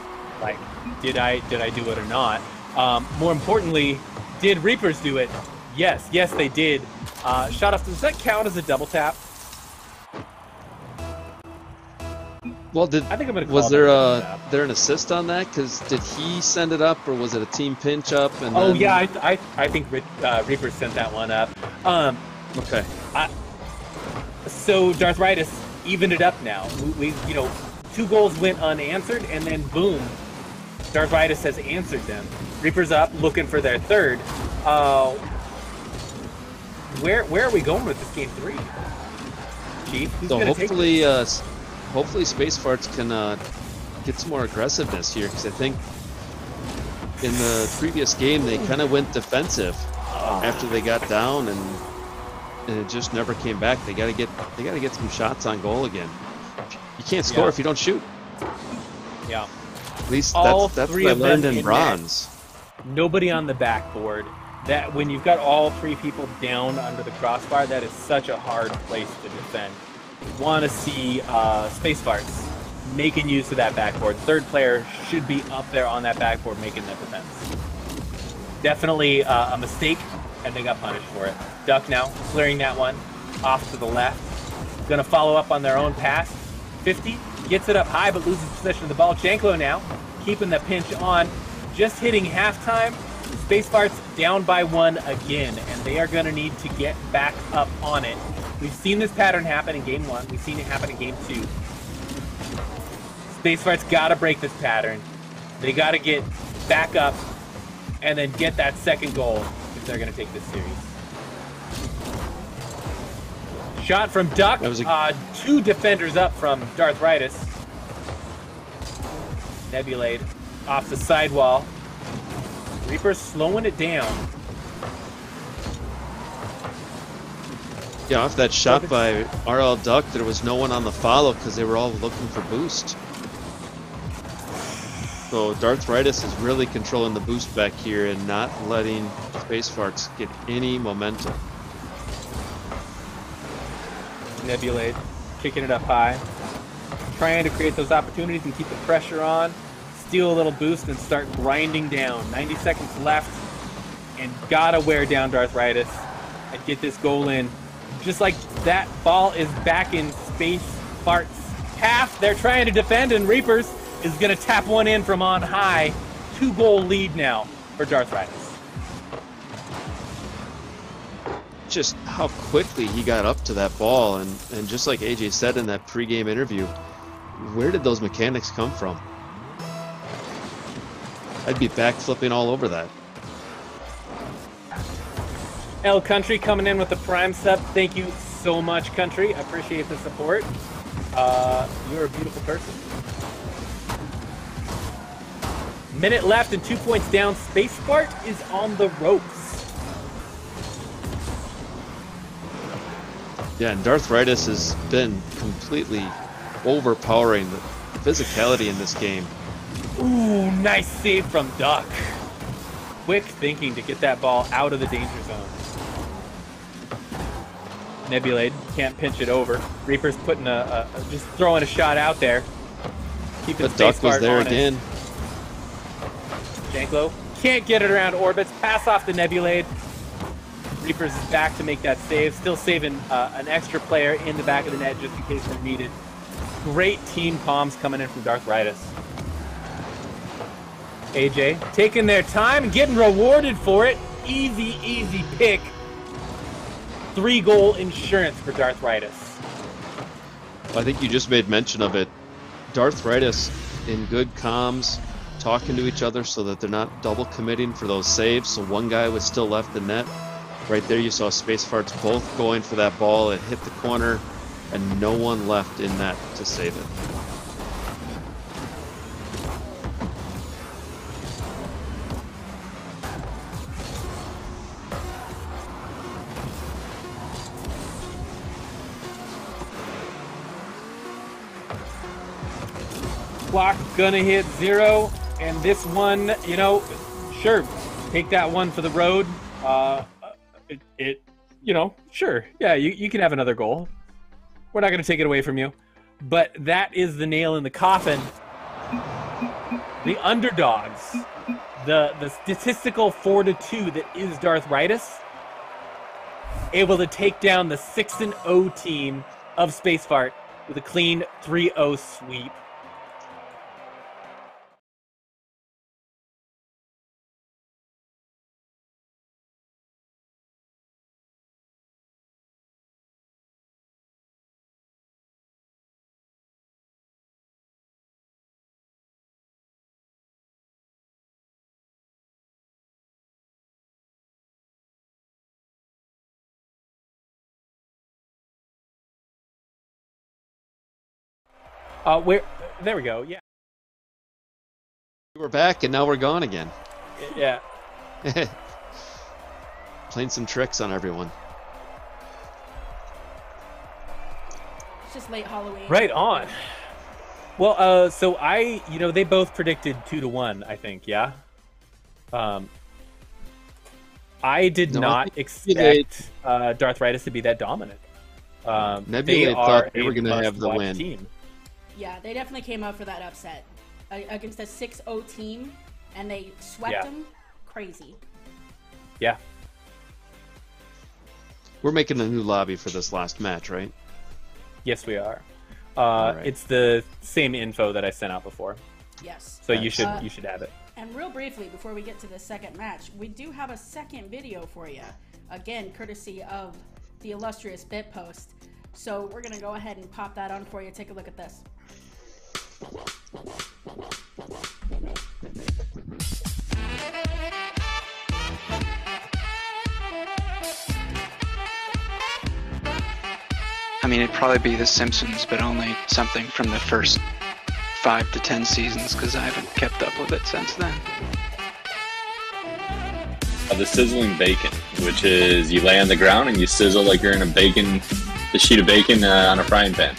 Like, did I do it or not? More importantly, did Reapers do it? Yes, they did. Shot off. Does that count as a double tap? well, I think I'm gonna call was it there a double tap. there an assist on that? Because did he send it up, or was it a team pinch up? And Oh then... yeah, I think Reapers sent that one up. Okay. So Darthritis evened it up now. We you know, 2 goals went unanswered, and then boom, Darthritis has answered them. Reapers up, looking for their third. Where are we going with this game 3? Chief, who's So gonna hopefully, take this? hopefully Space Farts can get some more aggressiveness here, because I think in the previous game they kind of went defensive after they got down, and it just never came back. They gotta get some shots on goal again. You can't score if you don't shoot. Yeah. At least All that's three what I of them learned in in bronze. Nobody on the backboard. That when you've got all 3 people down under the crossbar, that is such a hard place to defend. You want to see Space Farts making use of that backboard. Third player should be up there on that backboard making that defense. Definitely a mistake, and they got punished for it. Duck now, clearing that one off to the left. Gonna follow up on their own pass. 50, gets it up high, but loses possession of the ball. Janklo now, keeping the pinch on. Just hitting halftime. Space Farts down by 1 again, and they are gonna need to get back up on it. We've seen this pattern happen in game 1. We've seen it happen in game 2. Space Farts gotta break this pattern. They gotta get back up and then get that second goal if they're gonna take this series. Shot from Duck. That was 2 defenders up from Darthritis. Nebulade off the sidewall. Reaper slowing it down. Yeah, off that shot by RL Duck, there was no one on the follow because they were all looking for boost. So Darthritis is really controlling the boost back here and not letting Space Farts get any momentum. Nebulade kicking it up high. Trying to create those opportunities and keep the pressure on. Steal a little boost and start grinding down. 90 seconds left, and gotta wear down Darthritis and get this goal in. Just like that, ball is back in Space Farts half. They're trying to defend, and Reapers is gonna tap one in from on high. 2-goal lead now for Darthritis. Just how quickly he got up to that ball, and just like AJ said in that pregame interview, where did those mechanics come from? I'd be backflipping all over that. L Country coming in with the Prime sub. Thank you so much, Country. I appreciate the support. You're a beautiful person. Minute left and 2 points down. Space Fart is on the ropes. Yeah, and Darthritis has been completely overpowering the physicality in this game. Ooh, nice save from Duck. quick thinking to get that ball out of the danger zone. Nebulade can't pinch it over. Reaper's putting just throwing a shot out there. Keeping the duck was there again. Janklo can't get it around orbits. Pass off the Nebulade. Reapers is back to make that save. Still saving an extra player in the back of the net just in case they're needed. Great team comms coming in from Darthritis. AJ taking their time and getting rewarded for it. Easy, easy pick. 3-goal insurance for Darthritis. I think you just made mention of it. Darthritis in good comms, talking to each other so that they're not double committing for those saves, so one guy was still left in net. Right there you saw Space Farts both going for that ball. It hit the corner, and no one left in net to save it. Clock gonna hit 0, and this one, you know, sure, take that one for the road. You know, sure, yeah, you can have another goal. We're not gonna take it away from you, but that is the nail in the coffin. The underdogs, the statistical 4-2 that is Darthritis, able to take down the 6-0 team of Spacefart with a clean 3-0 sweep. There we go, yeah. We're back, and now we're gone again. Yeah. Playing some tricks on everyone. It's just late Halloween. Right on. Well, so they both predicted 2-1, I think, yeah? I did not expect Darthritis to be that dominant. Nebula thought they were going to have the win. Team. Yeah, they definitely came out for that upset against a 6-0 team, and they swept them. Crazy. Yeah. We're making a new lobby for this last match, right? Yes, we are. Right. It's the same info that I sent out before. Yes. So you should have it. And real briefly, before we get to the second match, we do have a second video for you. Again, courtesy of the illustrious Bitpost. So we're going to go ahead and pop that on for you. Take a look at this. I mean, it'd probably be The Simpsons, but only something from the first 5 to 10 seasons, because I haven't kept up with it since then. The sizzling bacon, which is you lay on the ground and you sizzle like you're in the sheet of bacon on a frying pan.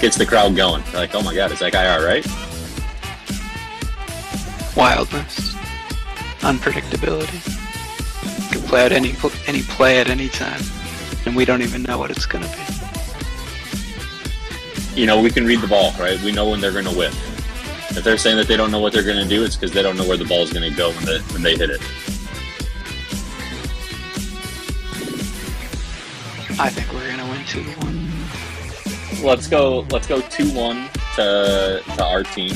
Gets the crowd going. They're like, oh my god, is that guy alright? Wildness. Unpredictability. You can play out any play at any time, and we don't even know what it's going to be. You know, we can read the ball, right? We know when they're going to whip. If they're saying that they don't know what they're going to do, it's because they don't know where the ball's going to go when they hit it. I think we're going to win 2-1. Let's go 2-1 to our team.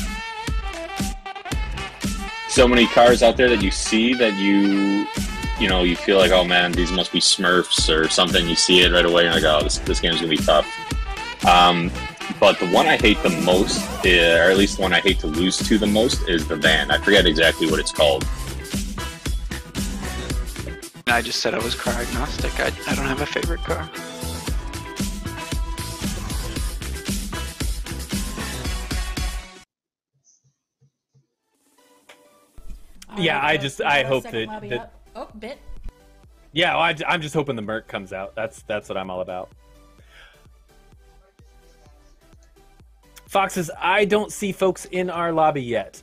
So many cars out there that you see that you feel like, oh man, these must be Smurfs or something. You see it right away and you're like, oh, this game's gonna be tough. But the one I hate the most, or at least the one I hate to lose to the most, is the van. I forget exactly what it's called. I just said I was car agnostic. I don't have a favorite car. Yeah, I hope that Bit. Yeah, well, I'm just hoping the Merc comes out. That's what I'm all about. Foxes, I don't see folks in our lobby yet.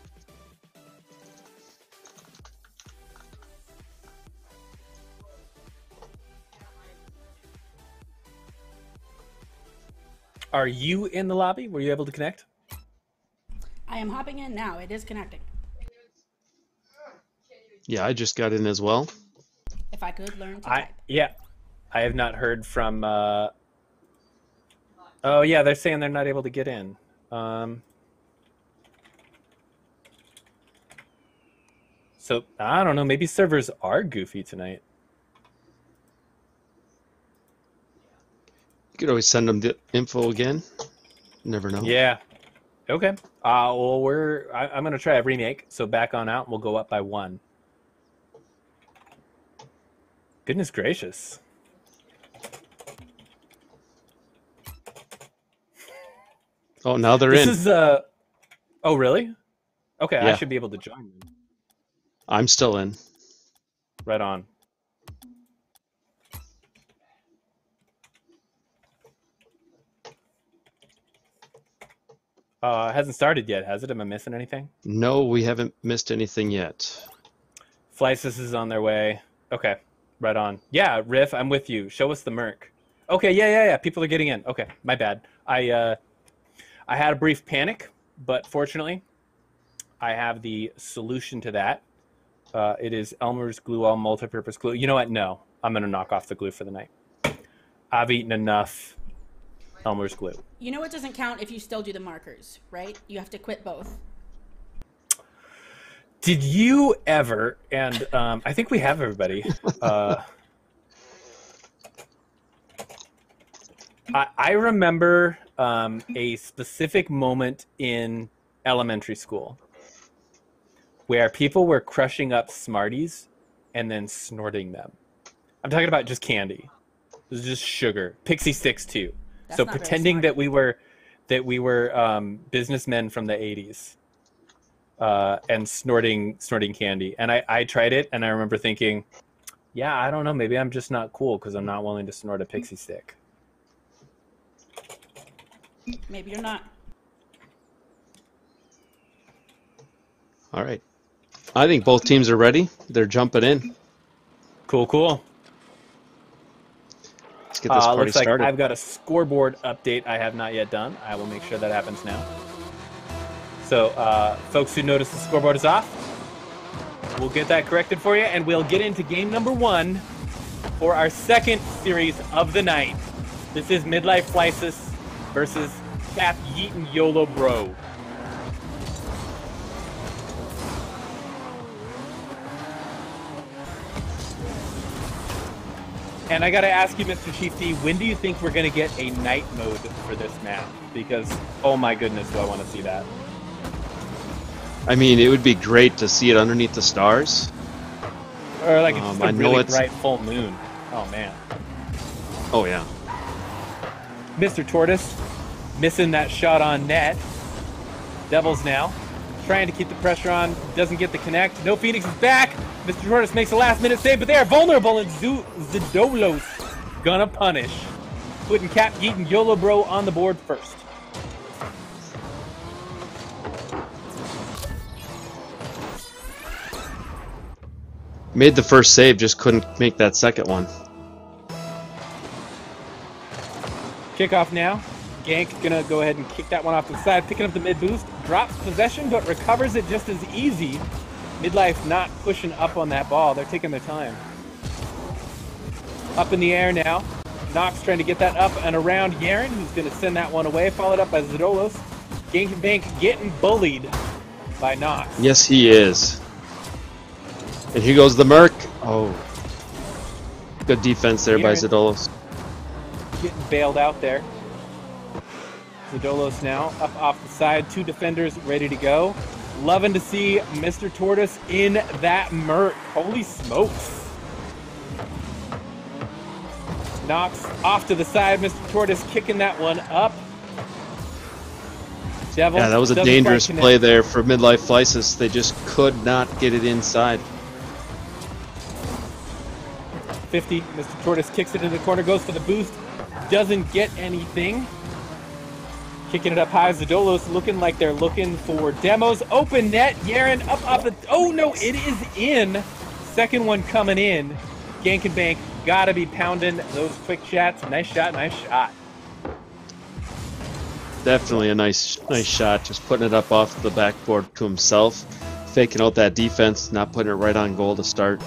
are you in the lobby? Were you able to connect? I am hopping in now. It is connecting. Yeah, I just got in as well. If I could learn to type. Yeah, I have not heard from. Oh yeah, they're saying they're not able to get in. So I don't know. Maybe servers are goofy tonight. You could always send them the info again. Never know. Yeah. Okay. Well, I'm gonna try a remake. So back on out, we'll go up by 1. Goodness gracious. Oh, now they're in. This is Oh, really? Okay, Yeah. I should be able to join them. I'm still in. Right on. It hasn't started yet, has it? Am I missing anything? No, we haven't missed anything yet. Flysis is on their way. Okay, right on. Yeah, Riff, I'm with you. Show us the Merc. Okay, yeah. People are getting in. Okay, my bad. I had a brief panic, but fortunately, I have the solution to that. It is Elmer's Glue All Multi-Purpose Glue. You know what? No, I'm going to knock off the glue for the night. I've eaten enough Elmer's Glue. You know it doesn't count if you still do the markers, right? You have to quit both. Did you ever, and I think we have everybody, I remember a specific moment in elementary school where people were crushing up Smarties and then snorting them. I'm talking about just candy. It was just sugar. Pixie sticks too. That's So not very pretending smart. that we were businessmen from the 80s and snorting candy. And I tried it and I remember thinking, yeah, I don't know, maybe I'm just not cool because I'm not willing to snort a pixie stick. Maybe you're not. All right. I think both teams are ready. They're jumping in. Cool. Let's get this party looks like started. I've got a scoreboard update I have not yet done. I will make sure that happens now. So, folks who notice the scoreboard is off, we'll get that corrected for you, and we'll get into game number 1 for our second series of the night. This is Midlife Flysis versus CAPYEETINYOLOBRO. And I gotta ask you, Mr. Chief D, when do you think we're gonna get a night mode for this map? Because, oh my goodness, do I want to see that. I mean, it would be great to see it underneath the stars. Or like it's just I a know really it's- bright full moon. Oh man. Oh, yeah. Mr. Tortoise missing that shot on net. Devils now trying to keep the pressure on, doesn't get the connect. No Phoenix is back. Mr. Tortoise makes a last minute save, but they are vulnerable, and Zidolos gonna punish, putting CAPYEETINYOLOBRO on the board first. Made the first save, just couldn't make that second one. Kickoff now. Gank gonna go ahead and kick that one off to the side, picking up the mid boost, drops possession, but recovers it just as easy. Midlife not pushing up on that ball. They're taking their time. Up in the air now. Nox trying to get that up and around Yaren, who's gonna send that one away, followed up by Zidolos. Gank and Bank getting bullied by Nox. Yes, he is. And here goes the Merc. Oh. Good defense there by Yaren. Zidolos. Getting bailed out there. Zidolos now up off the side. 2 defenders ready to go. Loving to see Mr. Tortoise in that Merc. Holy smokes. Nox off to the side. Mr. Tortoise kicking that one up. Devil Yeah, that was a doesn't dangerous quite play connect. there for Midlife Flysis. They just could not get it inside. 50. Mr. Tortoise kicks it in the corner, goes for the boost. Doesn't get anything. Kicking it up high. Zidolos looking like they're looking for demos. Open net. Yaren up off the... Oh, no, it is in. Second one coming in. Gank and Bank got to be pounding those quick shots. Nice shot, nice shot. Definitely a nice shot. Just putting it up off the backboard to himself, faking out that defense, not putting it right on goal to start.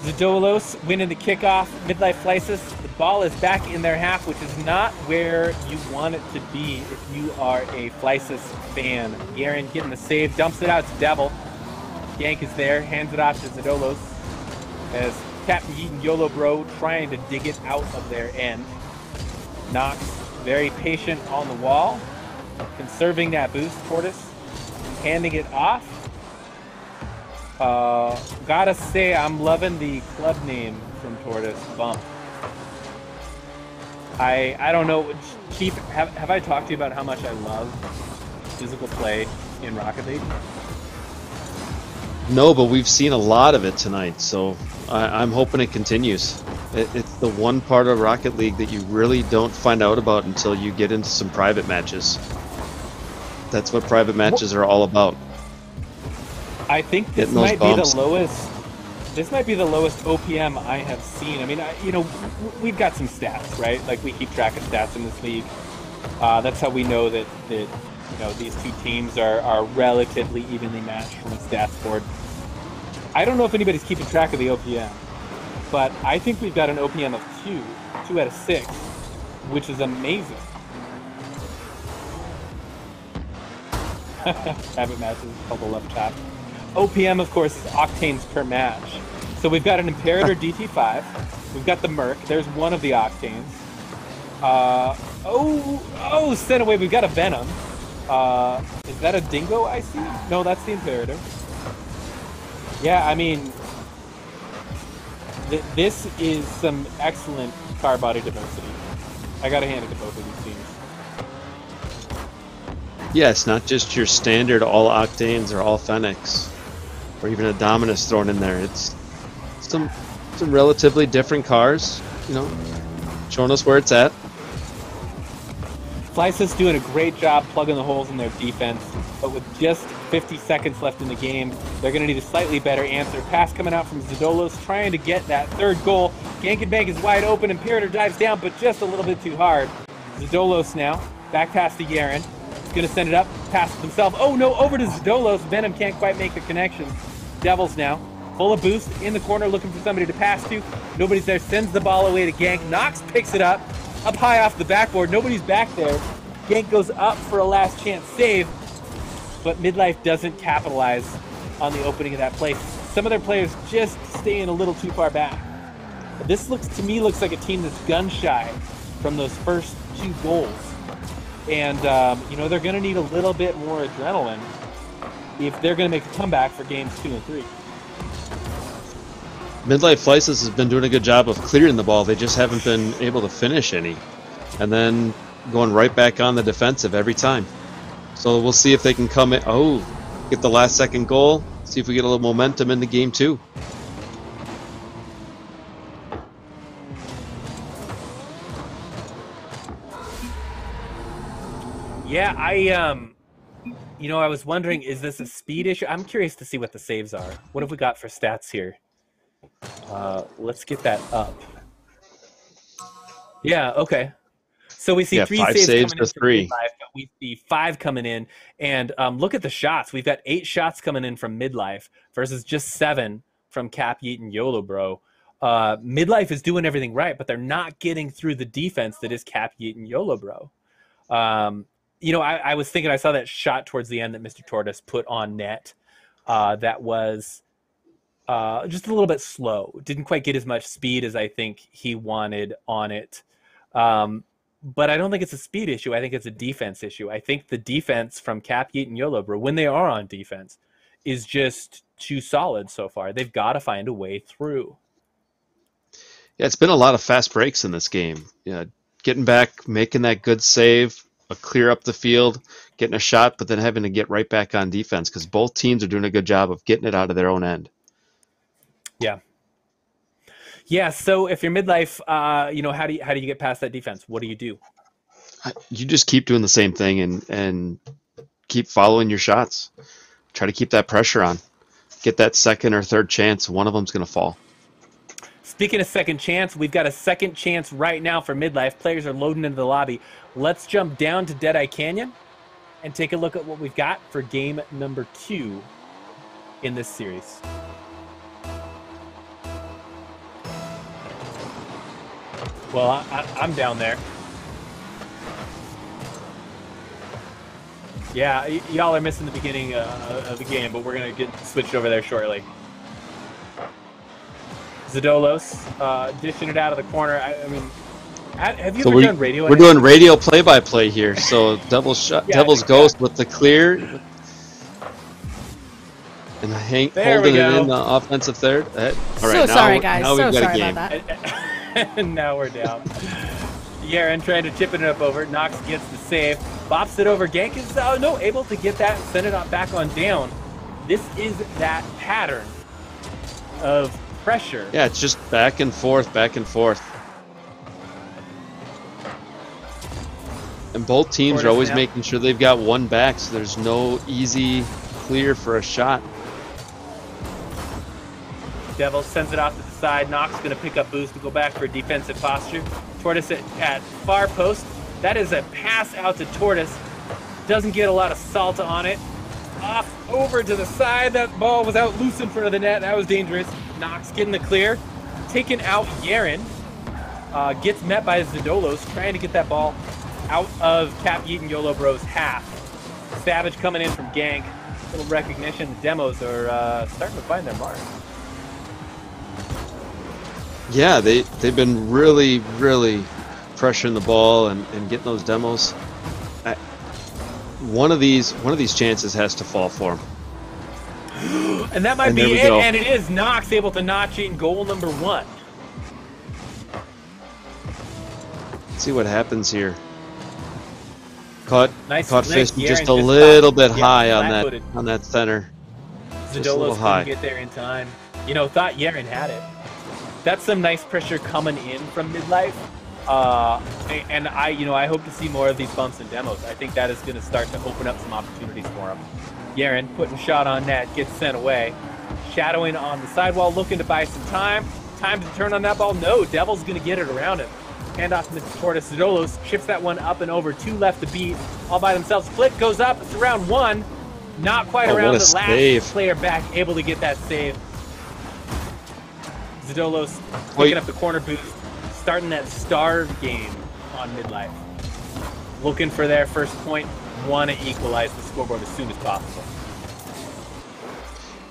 Zadolos winning the kickoff. Midlife Flysis. The ball is back in their half, which is not where you want it to be if you are a Flysis fan. Garen getting the save, dumps it out to Devil. Gank is there, hands it off to Zadolos as CAPYEETINYOLOBRO trying to dig it out of their end. Nox very patient on the wall, conserving that boost. Tortoise handing it off. Gotta say, I'm loving the club name from Tortoise, Bump. I don't know, Chief, have I talked to you about how much I love physical play in Rocket League? No, but we've seen a lot of it tonight, so I'm hoping it continues. It's the one part of Rocket League that you really don't find out about until you get into some private matches. That's what private matches are all about. I think this might be the lowest. This might be the lowest OPM I have seen. I mean, you know, we've got some stats, right? Like we keep track of stats in this league. That's how we know that you know these two teams are relatively evenly matched from a stats board. I don't know if anybody's keeping track of the OPM, but I think we've got an OPM of 2 out of 6, which is amazing. Private matches called the left chat. OPM, of course, is octanes per match. So we've got an Imperator DT5. We've got the Merc. There's one of the octanes. Sent away. We've got a Venom. Is that a Dingo I see? No, that's the Imperator. Yeah, I mean, this is some excellent car body diversity. I gotta hand it to both of these teams. Yeah, it's not just your standard all octanes or all Fenix, or even a Dominus thrown in there. It's some relatively different cars, you know, showing us where it's at. Flysis doing a great job plugging the holes in their defense, but with just 50 seconds left in the game, they're going to need a slightly better answer. Pass coming out from Zadolos, trying to get that third goal. Gank and Bank is wide open, Imperator dives down, but just a little bit too hard. Zadolos now, back pass to Yaren. He's going to send it up, pass it himself. Oh no, over to Zadolos. Venom can't quite make the connection. Devils now, full of boost, in the corner, looking for somebody to pass to. Nobody's there, sends the ball away to Gank. Nox picks it up high off the backboard. Nobody's back there. Gank goes up for a last chance save, but Midlife doesn't capitalize on the opening of that play. Some of their players just staying a little too far back. But this to me looks like a team that's gun shy from those first 2 goals. And, you know, they're going to need a little bit more adrenaline if they're going to make a comeback for games 2 and 3. Midlife Flysis has been doing a good job of clearing the ball. They just haven't been able to finish any. And then going right back on the defensive every time. So we'll see if they can come in. Oh, get the last second goal. See if we get a little momentum in the game too. Yeah, you know, I was wondering, is this a speed issue? I'm curious to see what the saves are. What have we got for stats here? Let's get that up. Yeah, okay. So we see 3 saves coming in from Midlife, but we see 5 coming in. And look at the shots. We've got 8 shots coming in from Midlife versus just 7 from CAPYEETINYOLOBRO. Midlife is doing everything right, but they're not getting through the defense that is CAPYEETINYOLOBRO. You know, I was thinking, I saw that shot towards the end that Mr. Tortoise put on net. That was just a little bit slow. Didn't quite get as much speed as I think he wanted on it. But I don't think it's a speed issue. I think it's a defense issue. I think the defense from CAPYEETINYOLOBRO, when they are on defense, is just too solid so far. They've got to find a way through. Yeah, it's been a lot of fast breaks in this game. Yeah, getting back, making that good save, a clear up the field, getting a shot, but then having to get right back on defense because both teams are doing a good job of getting it out of their own end. Yeah. Yeah, so if you're Midlife, you know, how do you get past that defense? What do you do? You just keep doing the same thing and keep following your shots. Try to keep that pressure on. Get that second or third chance. One of them's going to fall. Speaking of second chance, we've got a second chance right now for midlife. Players are loading into the lobby. Let's jump down to Deadeye Canyon and take a look at what we've got for game number 2 in this series. Well, I'm down there. Yeah, y'all are missing the beginning of the game, but we're going to get switched over there shortly. Zadolos dishing it out of the corner. I mean, have you ever done radio? We're doing radio play-by-play here. So Devil's Ghost with the clear. And holding it in the offensive third. All right, so sorry, guys. Now so we've got sorry a game. about that. And now we're down. Yaren trying to chip it up over. Nox gets the save. Bops it over. Gank is able to get that and send it back on down. This is that pattern of pressure. Yeah, it's just back and forth, back and forth. And both teams are always making sure they've got one back, so there's no easy clear for a shot. Devil sends it off to the side. Nox going to pick up boost to go back for defensive posture. Tortoise at far post. That is a pass out to Tortoise. Doesn't get a lot of salt on it. Off over to the side. That ball was out loose in front of the net. That was dangerous. Nox getting the clear. Taking out Yaren. Gets met by Zadolos trying to get that ball out of CAPYEETINYOLOBRO's half. Savage coming in from Gank. A little recognition. The demos are starting to find their mark. Yeah, they've been really pressuring the ball and getting those demos. One of these chances has to fall for them. And that might be it, and it is Nox able to notch in goal number 1. Let's see what happens here. Caught fishing just a Yaren little bit high on that center. Zadolos couldn't get there in time. Thought Yaren had it. That's some nice pressure coming in from midlife. And I hope to see more of these bumps and demos. I think that is going to start to open up some opportunities for him. Yaren putting shot on net, gets sent away. Shadowing on the sidewall, looking to buy some time. Time to turn on that ball. No, Devil's going to get it around him. Hand off to Tortoise. Zadolos chips that one up and over. 2 left to beat. All by themselves. Flick goes up. It's around 1. Not quite around the last player back. Able to get that save. Zadolos picking up the corner boost, starting that starve game on midlife. Looking for their first point, want to equalize the scoreboard as soon as possible.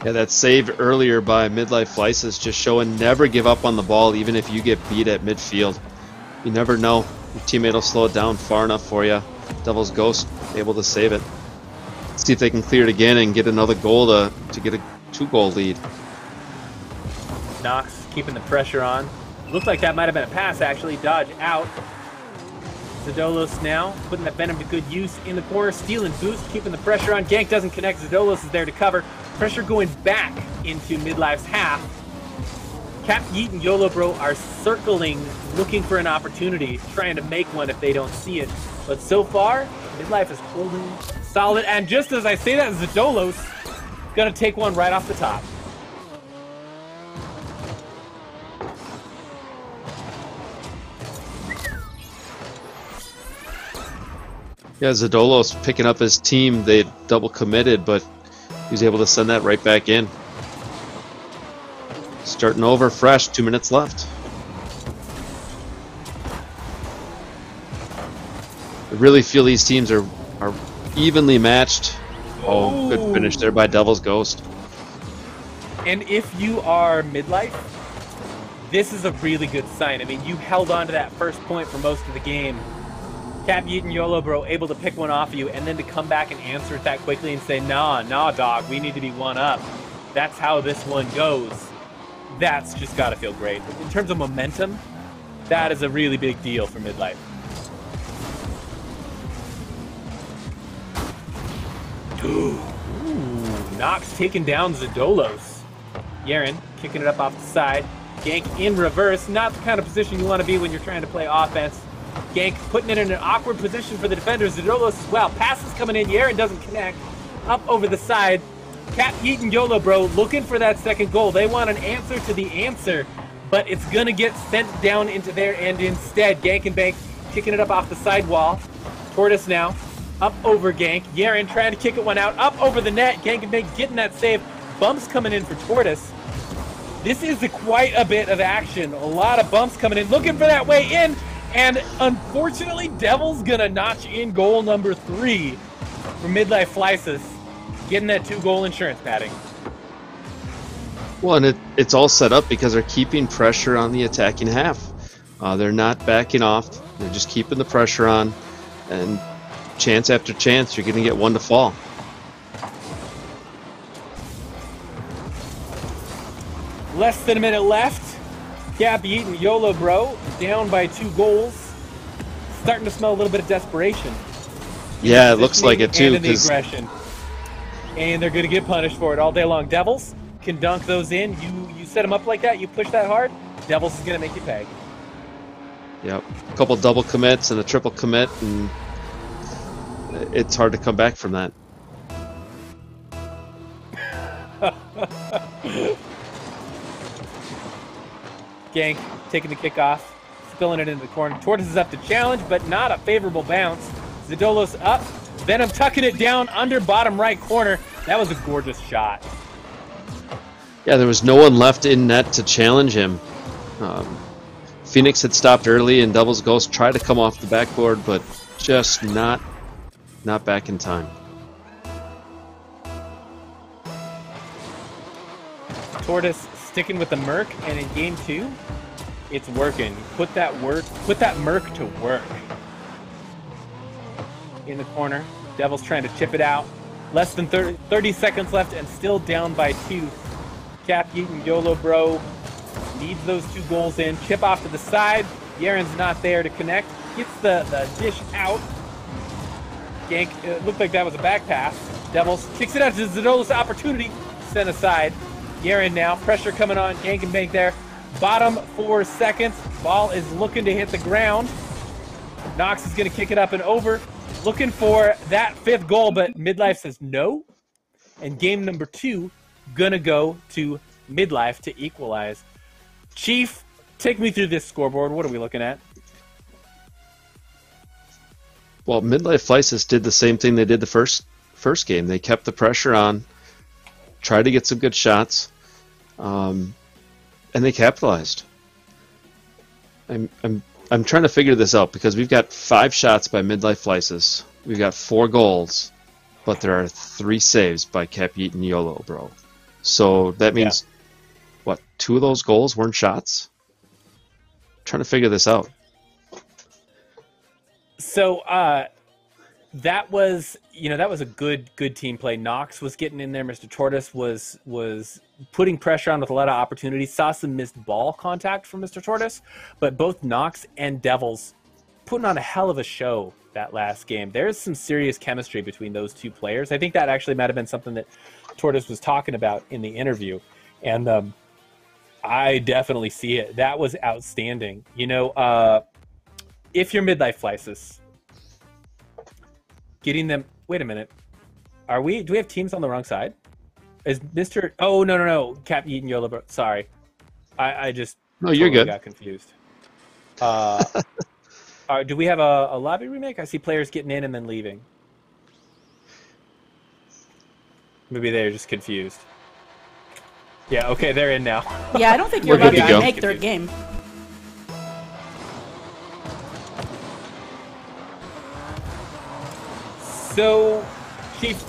Yeah, that save earlier by midlife flysis just showing never give up on the ball even if you get beat at midfield. You never know. Your teammate will slow it down far enough for you. Devil's Ghost able to save it. Let's see if they can clear it again and get another goal to get a 2-goal lead. Nox keeping the pressure on. Looked like that might have been a pass, actually. Dodge out. Zadolos now putting that venom to good use in the corner. Stealing boost, keeping the pressure on. Gank doesn't connect. Zadolos is there to cover. Pressure going back into midlife's half. CAPYEETINYOLOBRO are circling, looking for an opportunity, trying to make one if they don't see it. But so far, midlife is holding solid. And just as I say that, Zadolos gonna take one right off the top. Yeah, Zadolos picking up his team. They double committed, but he was able to send that right back in. Starting over fresh, 2 minutes left. I really feel these teams are evenly matched. Oh, good finish there by Devil's Ghost. And if you are midlife, this is a really good sign. I mean, you held on to that first point for most of the game. CAPYEETINYOLOBRO able to pick one off of you and then to come back and answer it that quickly and say, nah, dog, we need to be one up. That's how this one goes. That's just got to feel great. In terms of momentum, that is a really big deal for midlife. Ooh, Nox taking down Zadolos. Yaren kicking it up off the side. Gank in reverse. Not the kind of position you want to be when you're trying to play offense. Gank putting it in an awkward position for the defenders. Zadolos as well. Passes coming in. Yaren doesn't connect. Up over the side. CAPYEETINYOLOBRO looking for that second goal. They want an answer to the answer. but it's going to get sent down into there, and instead, Gank and Bank kicking it up off the sidewall. Tortoise now, up over Gank. Yaren trying to kick it one out, up over the net. Gank and Bank getting that save. Bumps coming in for Tortoise. This is quite a bit of action. A lot of bumps coming in, looking for that way in, and unfortunately, Devil's going to notch in goal number 3 for midlife flysis, getting that 2-goal insurance padding. Well, and it's all set up because they're keeping pressure on the attacking half. They're not backing off. They're just keeping the pressure on, and chance after chance, you're going to get one to fall. Less than a minute left. CAPYEETINYOLOBRO down by 2 goals. Starting to smell a little bit of desperation. Yeah, it looks like it too. And the aggression. And they're going to get punished for it all day long. Devils can dunk those in. You set them up like that, you push that hard, Devils is going to make you pay. Yep. A couple double commits and a triple commit, and it's hard to come back from that. Gank taking the kickoff, spilling it into the corner. Tortoise is up to challenge, but not a favorable bounce. Zadolos up. Venom tucking it down under bottom right corner. That was a gorgeous shot. Yeah, there was no one left in net to challenge him. Phoenix had stopped early, and Devil's Ghost tried to come off the backboard, but just not back in time. Tortoise sticking with the Merc, and in game 2, it's working. Put that Merc to work. In the corner, Devils trying to chip it out. Less than 30 seconds left, and still down by 2. CAPYEETINYOLOBRO needs those 2 goals in. Chip off to the side. Yaren's not there to connect. Gets the dish out. Gank, it looked like that was a back pass. Devils kicks it out to Zadolos' opportunity. Sent aside. Yaren now. Pressure coming on. Gank and Bank there. Bottom 4 seconds. Ball is looking to hit the ground. Knox is going to kick it up and over. Looking for that 5th goal, but Midlife says no. And game number 2 gonna go to Midlife to equalize. Chief, take me through this scoreboard. What are we looking at? Well, Midlife Flysis did the same thing they did the first game. They kept the pressure on, tried to get some good shots, and they capitalized. I'm trying to figure this out because we've got 5 shots by Midlife Flysis. We've got 4 goals, but there are 3 saves by CAPYEETINYOLOBRO. So that means, what, 2 of those goals weren't shots? I'm trying to figure this out. So that was a good team play. Knox was getting in there. Mr. Tortoise was putting pressure on with a lot of opportunities. Saw some missed ball contact from Mr. Tortoise, but both Knox and Devils putting on a hell of a show that last game. There's some serious chemistry between those 2 players. I think that actually might have been something that Tortoise was talking about in the interview, and I definitely see it. That was outstanding. If you're Midlife Flysis, getting them. Wait a minute. Do we have teams on the wrong side? Is Mr. Oh no. CAPYEETINYOLOBRO. Sorry, I just. No, you're good. Got confused. Do we have a lobby remake? I see players getting in and then leaving. Maybe they're just confused. Yeah. Okay, they're in now. Yeah, I don't think you're allowed to remake 3rd game. So, Chief,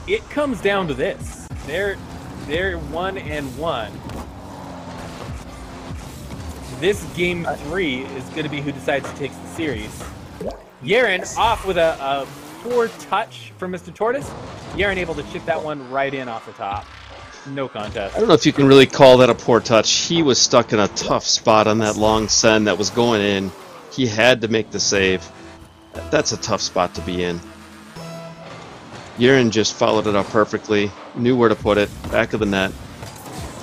it comes down to this. They're 1-1. This game 3 is going to be who decides who takes the series. Yaren off with a poor touch from Mr. Tortoise. Yaren able to chip that one right in off the top. No contest. I don't know if you can really call that a poor touch. He was stuck in a tough spot on that long send that was going in. He had to make the save. That's a tough spot to be in. Yaren just followed it up perfectly, knew where to put it, back of the net,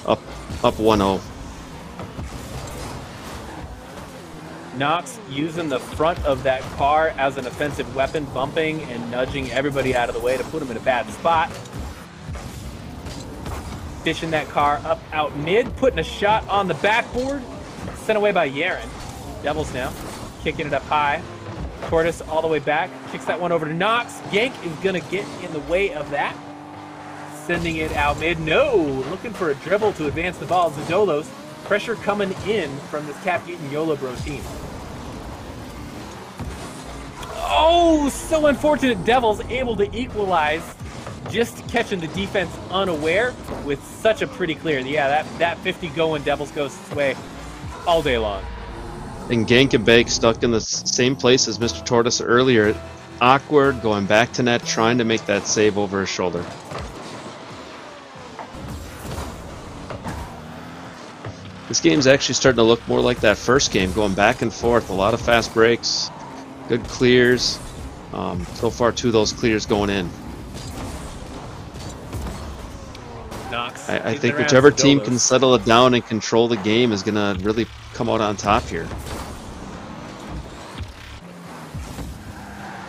up 1-0. Knox using the front of that car as an offensive weapon, bumping and nudging everybody out of the way to put him in a bad spot. Fishing that car up out mid, putting a shot on the backboard. sent away by Yaren. Devils now, kicking it up high. Tortoise all the way back, kicks that one over to Nox. Yank is gonna get in the way of that. Sending it out mid. No, looking for a dribble to advance the ball. Zadolos, pressure coming in from this CAPYEETINYOLOBRO team. Oh, so unfortunate. Devils able to equalize, just catching the defense unaware with such a pretty clear. Yeah, that 50 going, Devils goes its way all day long. And Gank and Bake stuck in the same place as Mr. Tortoise earlier. Awkward, going back to net, trying to make that save over his shoulder. This game's actually starting to look more like that first game, going back and forth. A lot of fast breaks, good clears. So far, 2 of those clears going in. Knox. I think whichever team can settle it down and control the game is going to really come out on top here.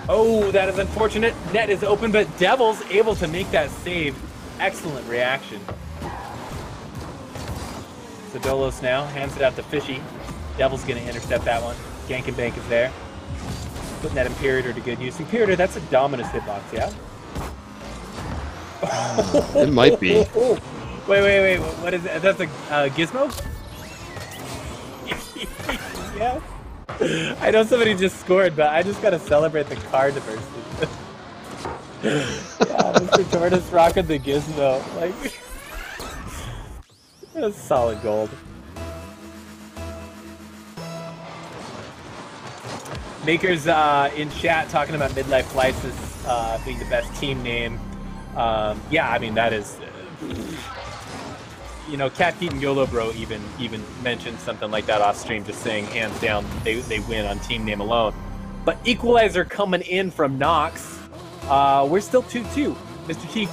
Oh, that is unfortunate. Net is open, but Devils able to make that save. Excellent reaction. Zadolos now hands it out to Fishy. Devils going to intercept that one. Gank and Bank is there. Putting that Imperator to good use. Imperator, that's a Dominus hitbox, yeah? It might be. Wait. What is it? That's a Gizmo? Yeah. I know somebody just scored, but I just gotta celebrate the card diversity. Yeah, Mr. Tortoise rocking the Gizmo. Like, that's solid gold. Makers in chat talking about midlife flysis being the best team name. Yeah, I mean that is, you know, CAPYEETINYOLOBRO even mentioned something like that off stream, just saying hands down they win on team name alone. But equalizer coming in from Nox. We're still 2-2, Mr. Chief.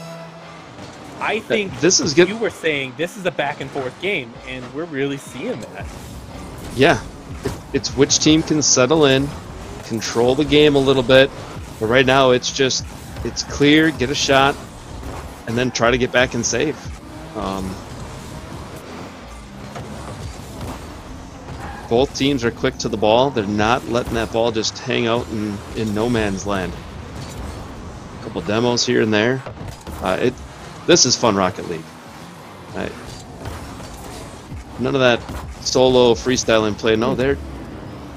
I think this is good. You were saying this is a back and forth game, and we're really seeing that. Yeah, it's which team can settle in, control the game a little bit. But right now, it's clear, get a shot, and then try to get back and save. Both teams are quick to the ball. They're not letting that ball just hang out in no man's land. A couple demos here and there. This is fun Rocket League. None of that solo freestyling play. No, they're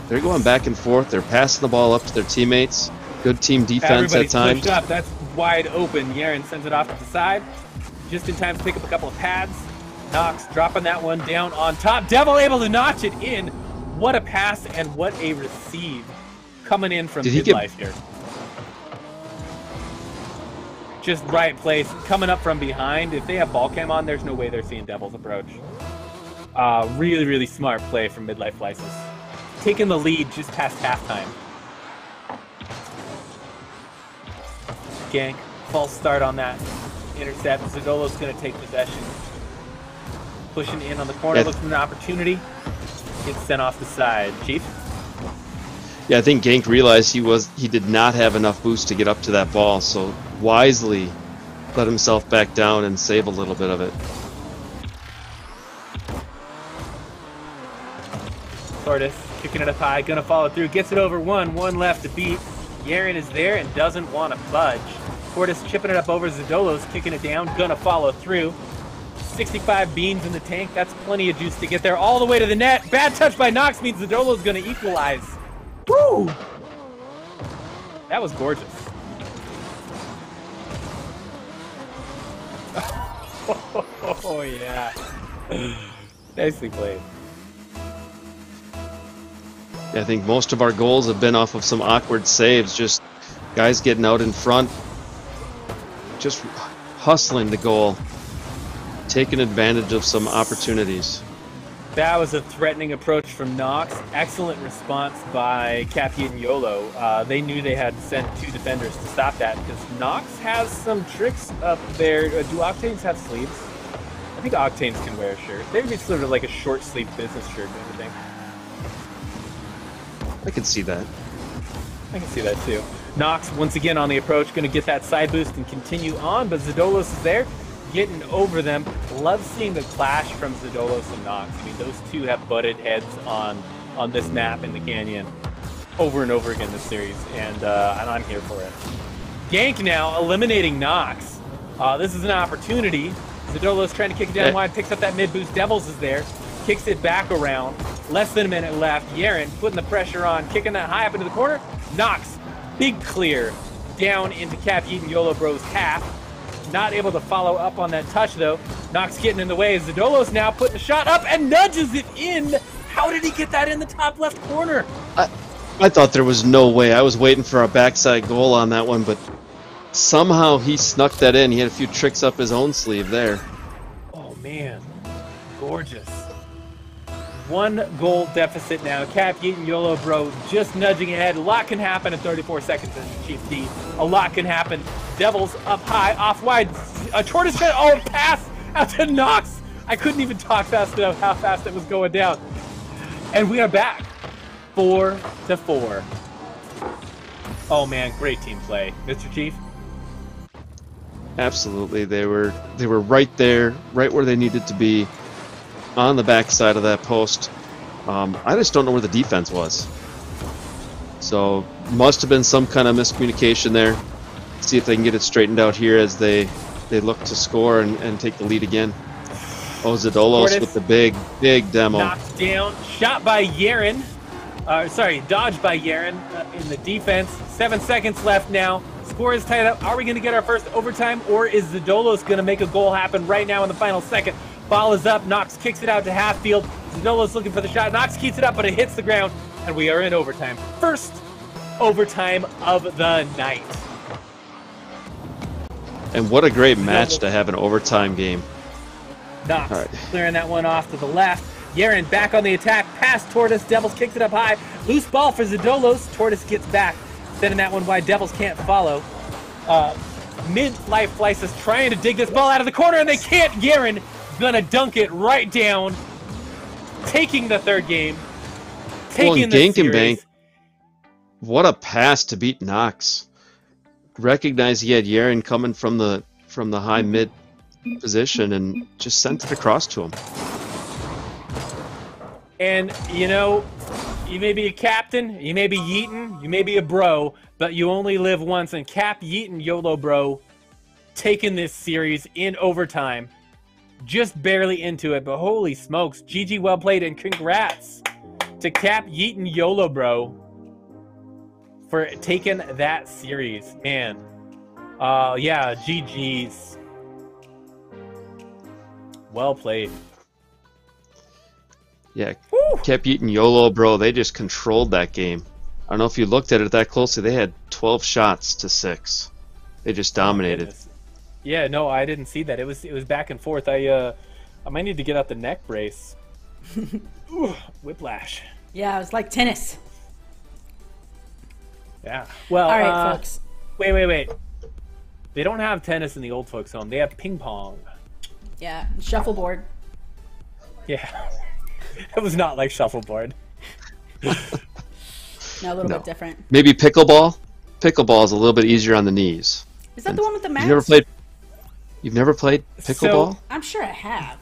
going back and forth. They're passing the ball up to their teammates. Good team defense at times. Pushed up. That's wide open. Yaren sends it off to the side, just in time to pick up a couple of pads. Nox dropping that one down on top. Devil able to notch it in. What a pass and what a receive coming in from midlife here. Just right place, coming up from behind. If they have ball cam on, there's no way they're seeing Devil's approach. Really, really smart play from midlife flysis. Taking the lead just past halftime. Gank, false start on that intercept. Zadolo's going to take possession. Pushing in on the corner, looking for an opportunity. Gets sent off the side. Chief? Yeah, I think Gank realized he did not have enough boost to get up to that ball, so wisely let himself back down and save a little bit of it. Tortoise kicking it up high, gonna follow through, gets it over one left to beat. Yaren is there and doesn't want to budge. Tortoise chipping it up over Zadolos, kicking it down, gonna follow through. 65 beans in the tank, that's plenty of juice to get there all the way to the net. Bad touch by Nox means Zadolo's gonna equalize. Woo! That was gorgeous. Oh yeah. Nicely played. Yeah, I think most of our goals have been off of some awkward saves, just guys getting out in front, just hustling the goal, taking advantage of some opportunities. That was a threatening approach from Nox. Excellent response by CAPYEETINYOLO. They knew they had to send 2 defenders to stop that because Nox has some tricks up there. Do Octanes have sleeves? I think Octanes can wear a shirt. They'd be sort of like a short sleeve business shirt, don't you think? I can see that. I can see that too. Nox once again on the approach, going to get that side boost and continue on, but Zadolos is there. getting over them. Love seeing the clash from Zadolos and Nox. I mean, those two have butted heads on this map in the canyon over and over again this series, and I'm here for it. Gank now eliminating Nox. This is an opportunity. Zadolos trying to kick it down wide, picks up that mid boost. Devils is there, kicks it back around. Less than a minute left. Yeren putting the pressure on, kicking that high up into the corner. Nox, big clear down into CAPYEETINYOLOBRO's half. Not able to follow up on that touch though. Nox getting in the way. Zadolos now putting a shot up and nudges it in. How did he get that in the top left corner? I thought there was no way. I was waiting for a backside goal on that one, but somehow he snuck that in. He had a few tricks up his own sleeve there. Oh man, gorgeous. 1 goal deficit now. CAPYEETINYOLOBRO just nudging ahead. A lot can happen in 34 seconds as Chief D. A lot can happen. Devils up high, off wide. A tortoise shot. Oh, pass out to Nox. I couldn't even talk fast enough how fast it was going down. And we are back. 4-4. Oh man, great team play, Mr. Chief. Absolutely, they were right there, right where they needed to be, on the backside of that post. I just don't know where the defense was. So must have been some kind of miscommunication there. See if they can get it straightened out here as they look to score and take the lead again. Oh, Zadolos with the big demo. Knocked down, shot by Yeren. Dodged by Yeren in the defense. 7 seconds left now. Score is tied up. Are we going to get our first overtime, or is Zadolos going to make a goal happen right now in the final second? Ball is up. Nox kicks it out to half field. Zadolos looking for the shot. Nox keeps it up, but it hits the ground, and we are in overtime. First overtime of the night. And what a great match to have an overtime game. Nox clearing that one off to the left. Yeren back on the attack. Past Tortoise. Devils kicks it up high. Loose ball for Zadolos. Tortoise gets back. Sending that one wide. Devils can't follow. Midlife flysis trying to dig this ball out of the corner, and they can't. Yeren gonna dunk it right down. Taking the third game. Taking the series. What a pass to beat Nox. Recognized he had Yeren coming from the high mid position and just sent it across to him. And you know, you may be a captain, you may be yeetin', you may be a bro, but you only live once. And CAPYEETINYOLOBRO taking this series in overtime, just barely into it. But holy smokes, GG, well played, and congrats to CAPYEETINYOLOBRO for taking that series, man. Yeah, GG's. Well played. Yeah, CAPYEETINYOLOBRO, they just controlled that game. I don't know if you looked at it that closely. They had 12 shots to 6. They just dominated. Yeah, no, I didn't see that. It was back and forth. I might need to get out the neck brace. Ooh, whiplash. Yeah, it was like tennis. Yeah. Well, all right, folks. Wait. They don't have tennis in the old folks' home. They have ping pong. Yeah, shuffleboard. Yeah. It was not like shuffleboard. No, a little bit different. Maybe pickleball? Pickleball is a little bit easier on the knees. Is that the one with the mats? You've never played pickleball? So, I'm sure I have.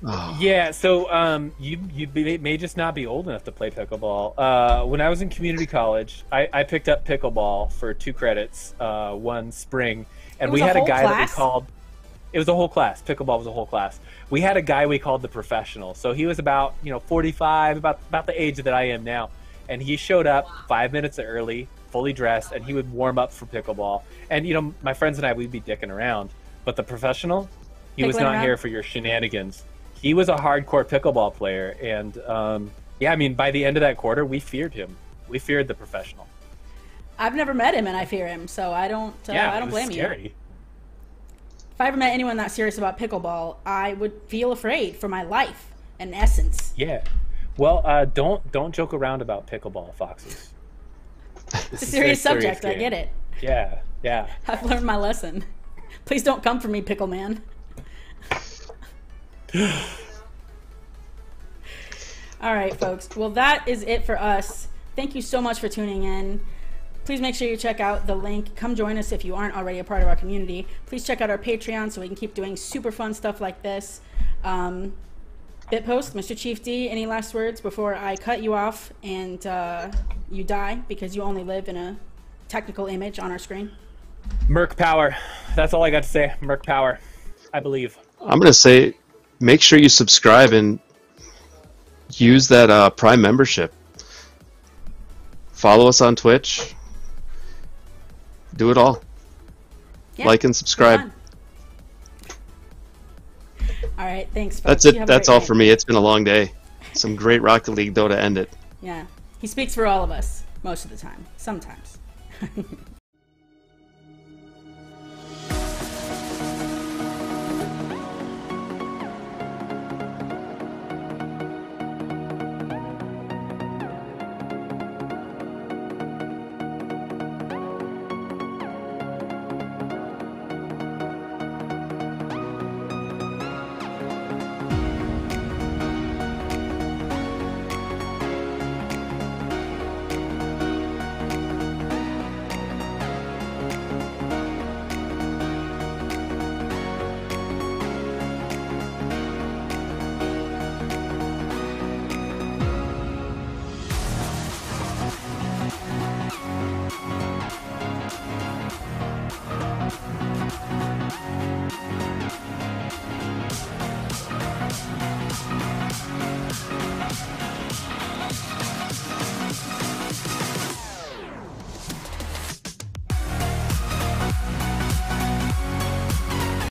Oh. Yeah, so you may just not be old enough to play pickleball. When I was in community college, I picked up pickleball for 2 credits one spring, and we had a guy that we called. It was a whole class. Pickleball was a whole class. We had a guy we called the professional. So he was about 45, about the age that I am now, and he showed up 5 minutes early, fully dressed, and he would warm up for pickleball. And my friends and I, we'd be dicking around, but the professional, he was not here for your shenanigans. He was a hardcore pickleball player, and yeah, I mean, by the end of that quarter, we feared him. We feared the professional. I've never met him, and I fear him, so I don't blame you. If I ever met anyone that serious about pickleball, I would feel afraid for my life, in essence. Yeah. Well, don't joke around about pickleball, Foxes. It's a serious subject. I get it. Yeah. I've learned my lesson. Please don't come for me, Pickle Man. All right, folks. Well, that is it for us. Thank you so much for tuning in. please make sure you check out the link. Come join us if you aren't already a part of our community. Please check out our Patreon so we can keep doing super fun stuff like this. Bitpost, Mr. Chief D, any last words before I cut you off and you die because you only live in a technical image on our screen? Merc power. That's all I got to say. Merc power, I believe. I'm going to say, make sure you subscribe and use that Prime membership. Follow us on Twitch. Do it all. Yeah, like and subscribe. All right, thanks. Folks. That's it. That's all for me. It's been a long day. Some great Rocket League though to end it. Yeah, he speaks for all of us most of the time. Sometimes.